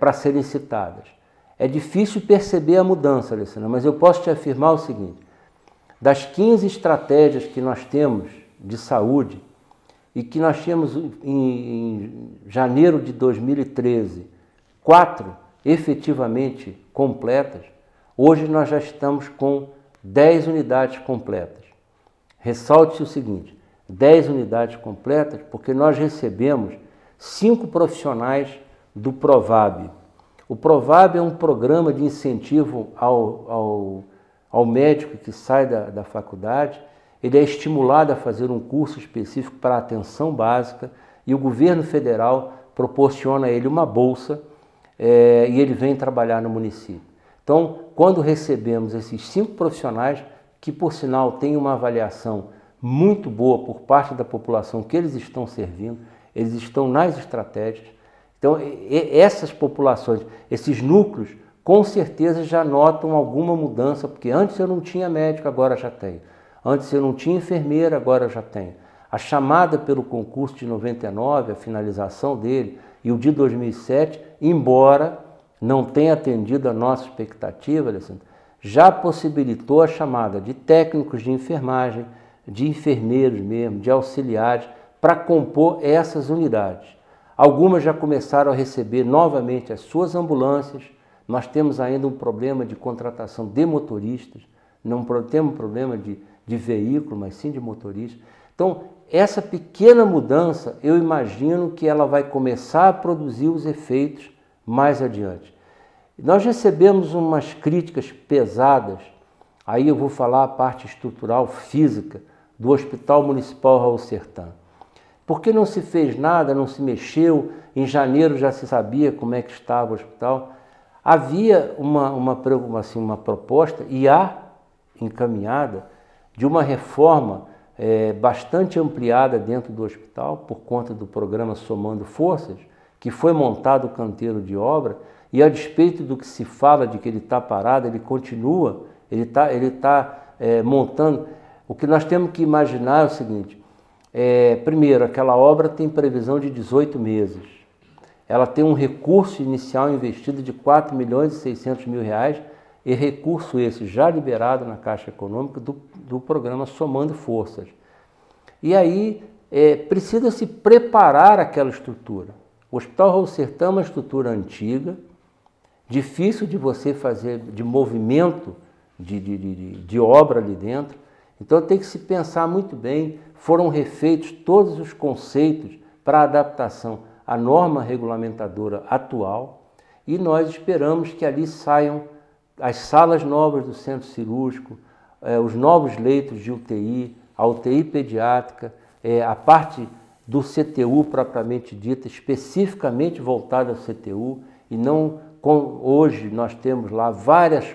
para serem citadas. É difícil perceber a mudança, Alessandra, mas eu posso te afirmar o seguinte, das 15 estratégias que nós temos de saúde e que nós tínhamos em janeiro de 2013, 4 efetivamente completas, hoje nós já estamos com 10 unidades completas. Ressalte o seguinte, 10 unidades completas porque nós recebemos 5 profissionais do Provab. O Provab é um programa de incentivo ao médico que sai da faculdade. Ele é estimulado a fazer um curso específico para a atenção básica e o governo federal proporciona a ele uma bolsa e ele vem trabalhar no município. Então, quando recebemos esses 5 profissionais, que por sinal têm uma avaliação muito boa por parte da população que eles estão servindo, eles estão nas estratégias. Então, essas populações, esses núcleos, com certeza já notam alguma mudança, porque antes eu não tinha médico, agora já tenho. Antes eu não tinha enfermeira, agora já tenho. A chamada pelo concurso de 99, a finalização dele, e o de 2007, embora não tenha atendido a nossa expectativa, Alessandro, já possibilitou a chamada de técnicos de enfermagem, de enfermeiros mesmo, de auxiliares, para compor essas unidades. Algumas já começaram a receber novamente as suas ambulâncias. Nós temos ainda um problema de contratação de motoristas, não temos um problema de veículo, mas sim de motorista. Então, essa pequena mudança, eu imagino que ela vai começar a produzir os efeitos mais adiante. Nós recebemos umas críticas pesadas, aí eu vou falar a parte estrutural, física, do Hospital Municipal Raul Sertã. Por que não se fez nada, não se mexeu? Em janeiro já se sabia como é que estava o hospital. Havia uma proposta, e há encaminhada, de uma reforma bastante ampliada dentro do hospital, por conta do programa Somando Forças, que foi montado o canteiro de obra, e a despeito do que se fala de que ele está parado, ele continua, ele está montando. O que nós temos que imaginar é o seguinte, primeiro, aquela obra tem previsão de 18 meses. Ela tem um recurso inicial investido de R$ 4.600.000 e recurso esse já liberado na Caixa Econômica do programa Somando Forças. E aí precisa se preparar aquela estrutura. O Hospital Raul Sertã é uma estrutura antiga, difícil de você fazer, de movimento de obra ali dentro. Então tem que se pensar muito bem, foram refeitos todos os conceitos para adaptação à norma regulamentadora atual e nós esperamos que ali saiam as salas novas do centro cirúrgico, os novos leitos de UTI, a UTI pediátrica, a parte do CTU propriamente dita, especificamente voltada ao CTU, e não hoje nós temos lá vários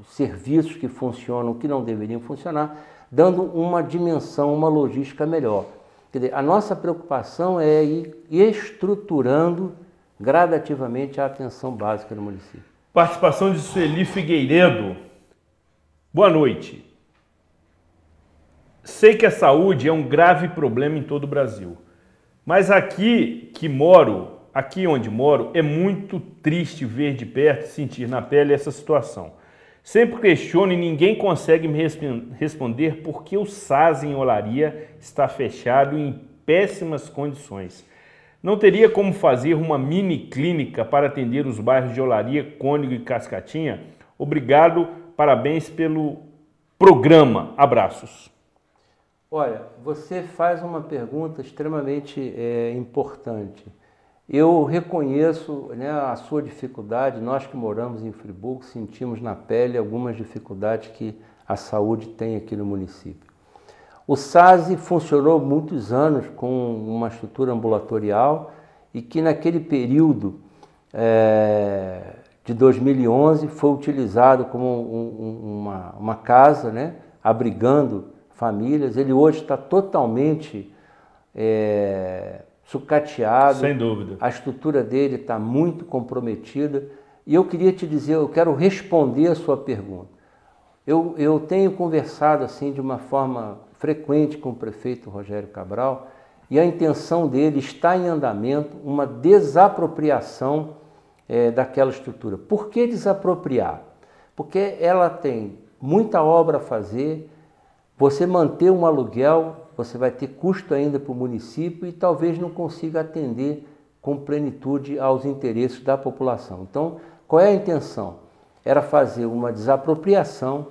serviços que funcionam, que não deveriam funcionar, dando uma dimensão, uma logística melhor. Quer dizer, a nossa preocupação é ir estruturando gradativamente a atenção básica no município. Participação de Sueli Figueiredo. Boa noite. Sei que a saúde é um grave problema em todo o Brasil, mas aqui onde moro, é muito triste ver de perto e sentir na pele essa situação. Sempre questiono e ninguém consegue me responder por que o SAS em Olaria está fechado e em péssimas condições. Não teria como fazer uma mini clínica para atender os bairros de Olaria, Cônego e Cascatinha? Obrigado, parabéns pelo programa. Abraços. Olha, você faz uma pergunta extremamente importante. Eu reconheço, né, a sua dificuldade. Nós que moramos em Friburgo sentimos na pele algumas dificuldades que a saúde tem aqui no município. O SAS funcionou muitos anos com uma estrutura ambulatorial e que naquele período de 2011 foi utilizado como uma casa, né, abrigando famílias. Ele hoje está totalmente sucateado. Sem dúvida. A estrutura dele está muito comprometida. E eu queria te dizer, eu quero responder a sua pergunta. Eu tenho conversado assim de uma forma frequente com o prefeito Rogério Cabral, e a intenção dele está em andamento uma desapropriação daquela estrutura. Por que desapropriar? Porque ela tem muita obra a fazer. Você manter um aluguel, você vai ter custo ainda para o município e talvez não consiga atender com plenitude aos interesses da população. Então, qual é a intenção? Era fazer uma desapropriação,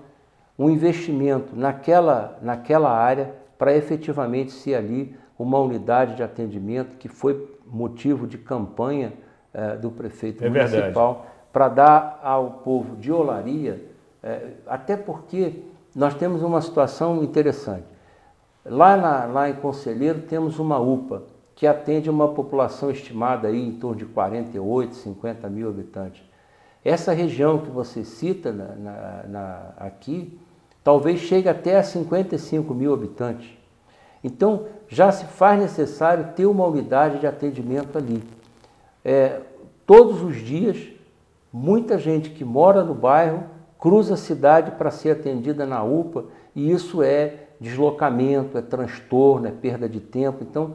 um investimento naquela área para efetivamente ser ali uma unidade de atendimento que foi motivo de campanha do prefeito municipal para dar ao povo de Olaria, até porque nós temos uma situação interessante. Lá em Conselheiro temos uma UPA que atende uma população estimada aí em torno de 48, 50 mil habitantes. Essa região que você cita aqui, talvez chegue até a 55 mil habitantes. Então, já se faz necessário ter uma unidade de atendimento ali. Todos os dias, muita gente que mora no bairro cruza a cidade para ser atendida na UPA, e isso é deslocamento, é transtorno, é perda de tempo. Então,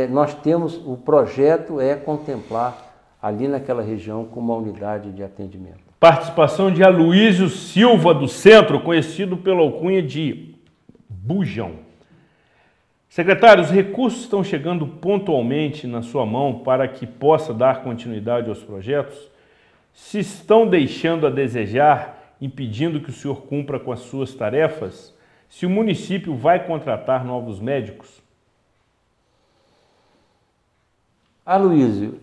nós temos, o projeto é contemplar ali naquela região com uma unidade de atendimento. Participação de Aloísio Silva do Centro, conhecido pela alcunha de Bujão. Secretário, os recursos estão chegando pontualmente na sua mão para que possa dar continuidade aos projetos? Se estão deixando a desejar, impedindo que o senhor cumpra com as suas tarefas? Se o município vai contratar novos médicos? Aloísio,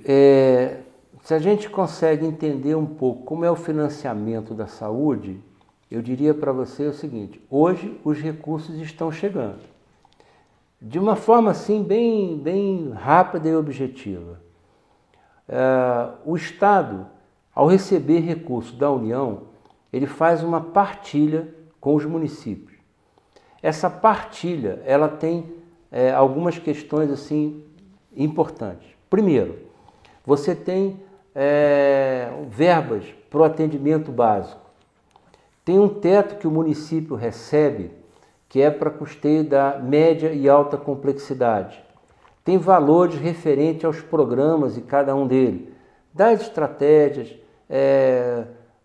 se a gente consegue entender um pouco como é o financiamento da saúde, eu diria para você o seguinte: hoje os recursos estão chegando. De uma forma assim bem rápida e objetiva. O Estado, ao receber recursos da União, ele faz uma partilha com os municípios. Essa partilha, ela tem algumas questões assim importantes. Primeiro, você tem verbas para o atendimento básico. Tem um teto que o município recebe, que é para custeio da média e alta complexidade. Tem valores referentes aos programas e cada um deles, das estratégias,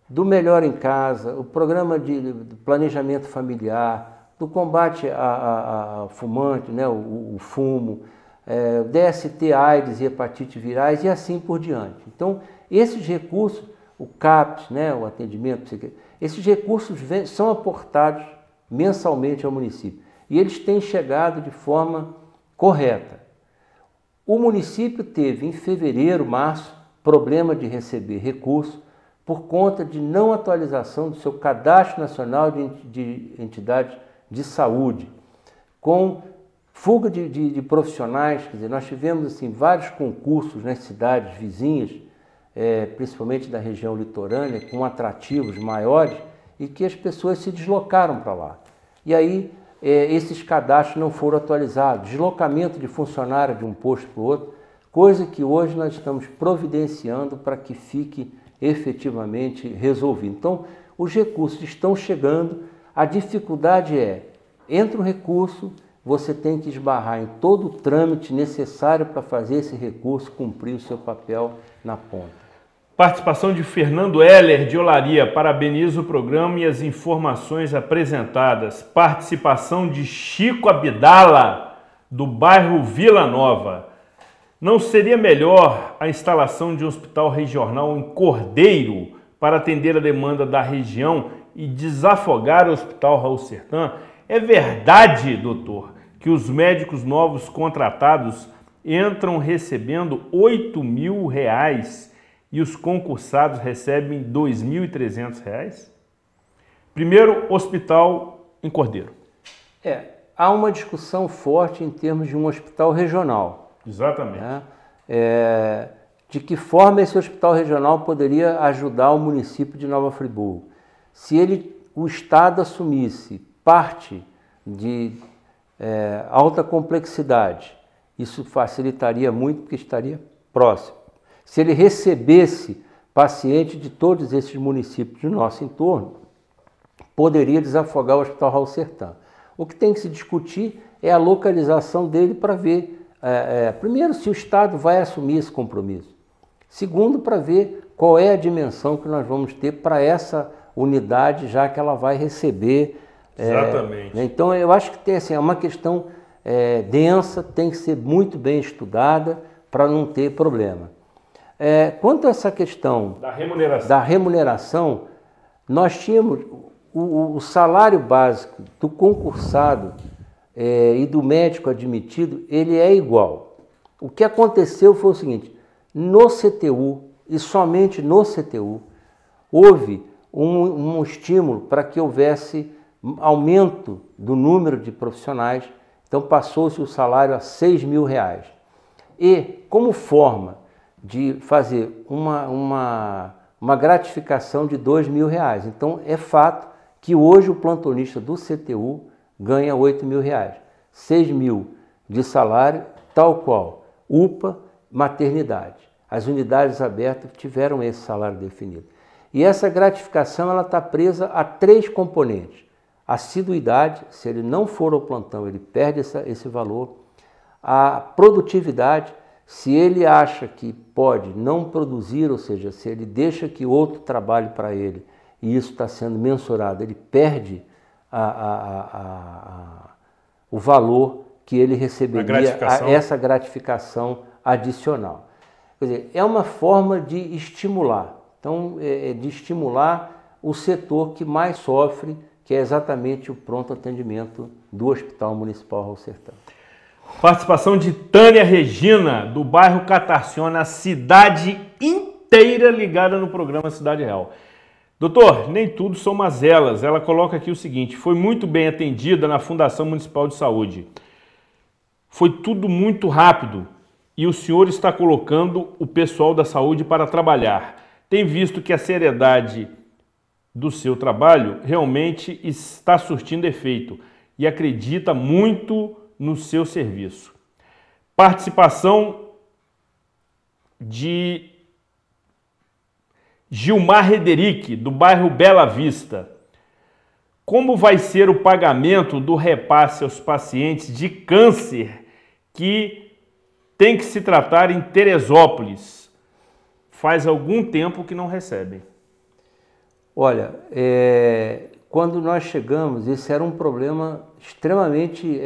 do Melhor em Casa, o programa de planejamento familiar, do combate ao fumante, né, o fumo, DST, AIDS e hepatite virais e assim por diante. Então, esses recursos, o CAPS, né, o atendimento, esses recursos são aportados mensalmente ao município e eles têm chegado de forma correta. O município teve em fevereiro, março, problema de receber recursos por conta de não atualização do seu Cadastro Nacional de Entidades de Saúde, com fuga de profissionais. Quer dizer, nós tivemos assim, vários concursos nas cidades vizinhas, principalmente da região litorânea, com atrativos maiores, e que as pessoas se deslocaram para lá. E aí esses cadastros não foram atualizados, deslocamento de funcionário de um posto para o outro, coisa que hoje nós estamos providenciando para que fique efetivamente resolvido. Então, os recursos estão chegando, a dificuldade entra um recurso, você tem que esbarrar em todo o trâmite necessário para fazer esse recurso cumprir o seu papel na ponta. Participação de Fernando Heller, de Olaria. Parabenizo o programa e as informações apresentadas. Participação de Chico Abdala, do bairro Vila Nova. Não seria melhor a instalação de um hospital regional em Cordeiro para atender a demanda da região e desafogar o Hospital Raul Sertã? É verdade, doutor, que os médicos novos contratados entram recebendo R$8.000 e os concursados recebem R$2.300? Primeiro, hospital em Cordeiro. Há uma discussão forte em termos de um hospital regional. Exatamente. De que forma esse hospital regional poderia ajudar o município de Nova Friburgo? Se o Estado assumisse parte de alta complexidade, isso facilitaria muito porque estaria próximo. Se ele recebesse pacientes de todos esses municípios do nosso entorno, poderia desafogar o Hospital Raul Sertã. O que tem que se discutir é a localização dele para ver, primeiro, se o Estado vai assumir esse compromisso. Segundo, para ver qual é a dimensão que nós vamos ter para essa unidade, já que ela vai receber. Exatamente. Então, eu acho que tem, assim, é uma questão densa, tem que ser muito bem estudada para não ter problema. Quanto a essa questão da remuneração, nós tínhamos o salário básico do concursado e do médico admitido, ele é igual. O que aconteceu foi o seguinte: no CTU, e somente no CTU, houve um estímulo para que houvesse aumento do número de profissionais, então passou-se o salário a R$6.000. E, como forma de fazer uma gratificação de R$2.000. Então, é fato que hoje o plantonista do CTU ganha R$8.000. R$6.000 de salário, tal qual UPA, maternidade. As unidades abertas tiveram esse salário definido. E essa gratificação ela está presa a 3 componentes. Assiduidade, se ele não for ao plantão, ele perde esse valor. A produtividade, se ele acha que pode não produzir, ou seja, se ele deixa que outro trabalhe para ele e isso está sendo mensurado, ele perde o valor que ele receberia, essa gratificação adicional. Quer dizer, é uma forma de estimular, então, de estimular o setor que mais sofre, que é exatamente o pronto atendimento do Hospital Municipal Raul Sertã. Participação de Tânia Regina, do bairro Catarciona, a cidade inteira ligada no programa Cidade Real. Doutor, nem tudo são mazelas. Ela coloca aqui o seguinte: foi muito bem atendida na Fundação Municipal de Saúde. Foi tudo muito rápido e o senhor está colocando o pessoal da saúde para trabalhar. Tem visto que a seriedade do seu trabalho realmente está surtindo efeito e acredita muito no seu serviço. Participação de Gilmar Rederic, do bairro Bela Vista. Como vai ser o pagamento do repasse aos pacientes de câncer que tem que se tratar em Teresópolis? Faz algum tempo que não recebem. Olha, quando nós chegamos, esse era um problema extremamente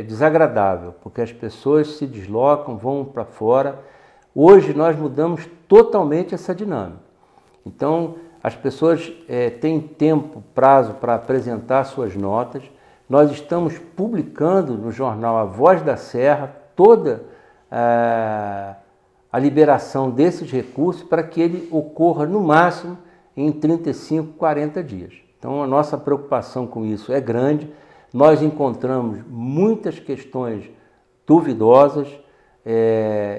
desagradável, porque as pessoas se deslocam, vão para fora. Hoje nós mudamos totalmente essa dinâmica. Então, as pessoas têm tempo, prazo para apresentar suas notas. Nós estamos publicando no jornal A Voz da Serra toda a liberação desses recursos para que ele ocorra no máximo em 35, 40 dias. Então a nossa preocupação com isso é grande. Nós encontramos muitas questões duvidosas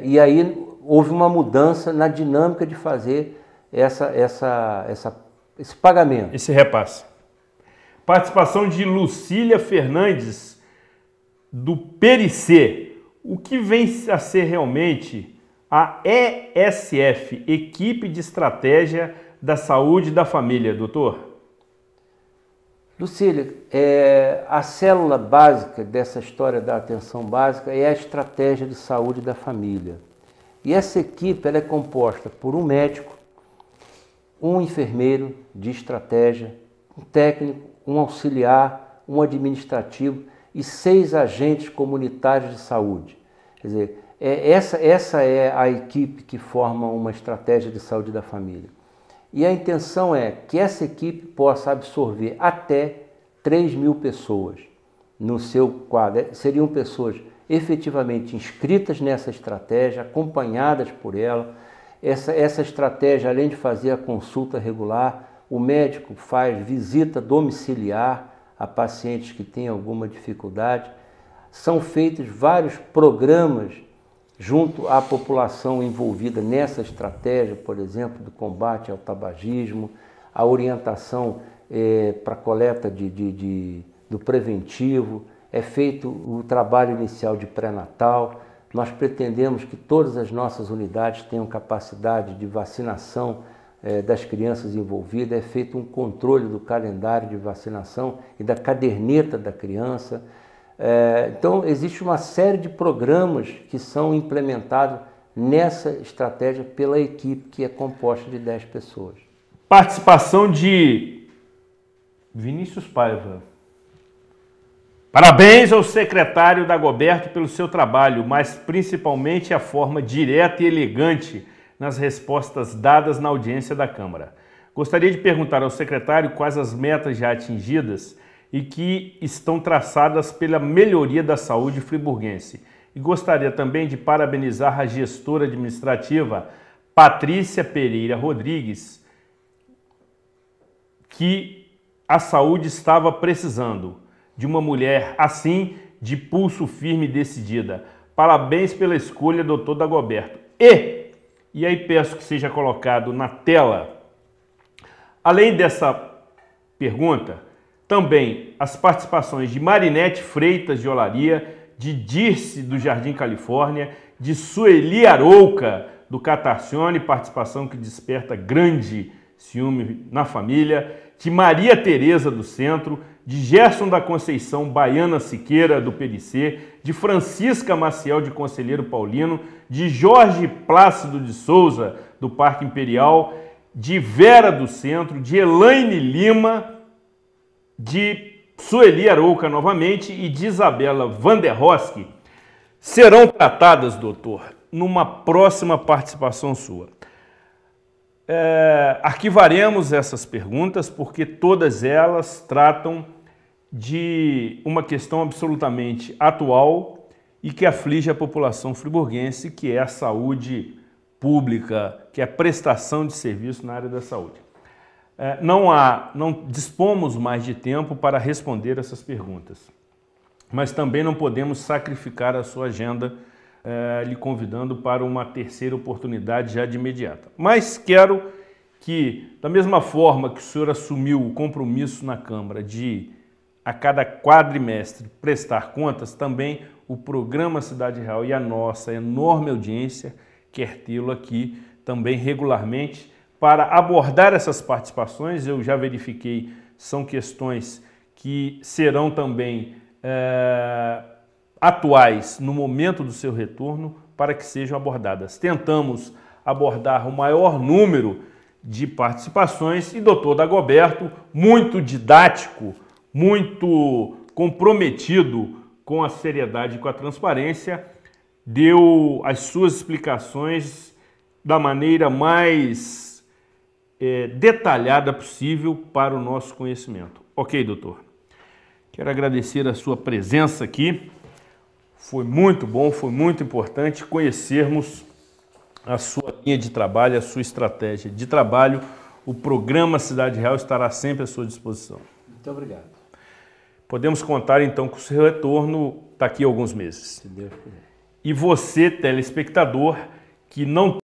e aí houve uma mudança na dinâmica de fazer esse pagamento. Esse repasse. Participação de Lucília Fernandes, do PERICê. O que vem a ser realmente a ESF, Equipe de Estratégia da Saúde da Família, doutor? Lucília, a célula básica dessa história da atenção básica é a estratégia de saúde da família. E essa equipe ela é composta por um médico, um enfermeiro de estratégia, um técnico, um auxiliar, um administrativo e 6 agentes comunitários de saúde. Quer dizer, essa é a equipe que forma uma estratégia de saúde da família. E a intenção é que essa equipe possa absorver até 3.000 pessoas no seu quadro. Seriam pessoas efetivamente inscritas nessa estratégia, acompanhadas por ela. Essa estratégia, além de fazer a consulta regular, o médico faz visita domiciliar a pacientes que têm alguma dificuldade. São feitos vários programas junto à população envolvida nessa estratégia, por exemplo, do combate ao tabagismo, a orientação para a coleta do preventivo, é feito o trabalho inicial de pré-natal. Nós pretendemos que todas as nossas unidades tenham capacidade de vacinação das crianças envolvidas, é feito um controle do calendário de vacinação e da caderneta da criança. Então, existe uma série de programas que são implementados nessa estratégia pela equipe, que é composta de 10 pessoas. Participação de Vinícius Paiva. Parabéns ao secretário Dagoberto pelo seu trabalho, mas principalmente a forma direta e elegante nas respostas dadas na audiência da Câmara. Gostaria de perguntar ao secretário quais as metas já atingidas e que estão traçadas pela melhoria da saúde friburguense. E gostaria também de parabenizar a gestora administrativa Patrícia Pereira Rodrigues, que a saúde estava precisando de uma mulher assim, de pulso firme e decidida. Parabéns pela escolha, doutor Dagoberto. E aí peço que seja colocado na tela, além dessa pergunta, também as participações de Marinete Freitas de Olaria, de Dirce do Jardim Califórnia, de Sueli Arouca do Catarcione, participação que desperta grande ciúme na família, de Maria Tereza do Centro, de Gerson da Conceição Baiana Siqueira do PDC, de Francisca Maciel de Conselheiro Paulino, de Jorge Plácido de Souza do Parque Imperial, de Vera do Centro, de Elaine Lima, de Sueli Arouca novamente e de Isabela Vanderroski, serão tratadas, doutor, numa próxima participação sua. Arquivaremos essas perguntas porque todas elas tratam de uma questão absolutamente atual e que aflige a população friburguense, que é a saúde pública, que é a prestação de serviço na área da saúde. Não dispomos mais de tempo para responder essas perguntas, mas também não podemos sacrificar a sua agenda lhe convidando para uma terceira oportunidade já de imediata. Mas quero que, da mesma forma que o senhor assumiu o compromisso na Câmara de, a cada quadrimestre, prestar contas, também o programa Cidade Real e a nossa enorme audiência quer tê-lo aqui também regularmente para abordar essas participações. Eu já verifiquei, são questões que serão também atuais no momento do seu retorno para que sejam abordadas. Tentamos abordar o maior número de participações e doutor Dagoberto, muito didático, muito comprometido com a seriedade e com a transparência, deu as suas explicações da maneira mais detalhada possível para o nosso conhecimento. Ok, doutor? Quero agradecer a sua presença aqui. Foi muito bom, foi muito importante conhecermos a sua linha de trabalho, a sua estratégia de trabalho, o programa Cidade Real estará sempre à sua disposição. Muito obrigado. Podemos contar então com o seu retorno daqui a alguns meses. Se Deus quiser. E você, telespectador, que não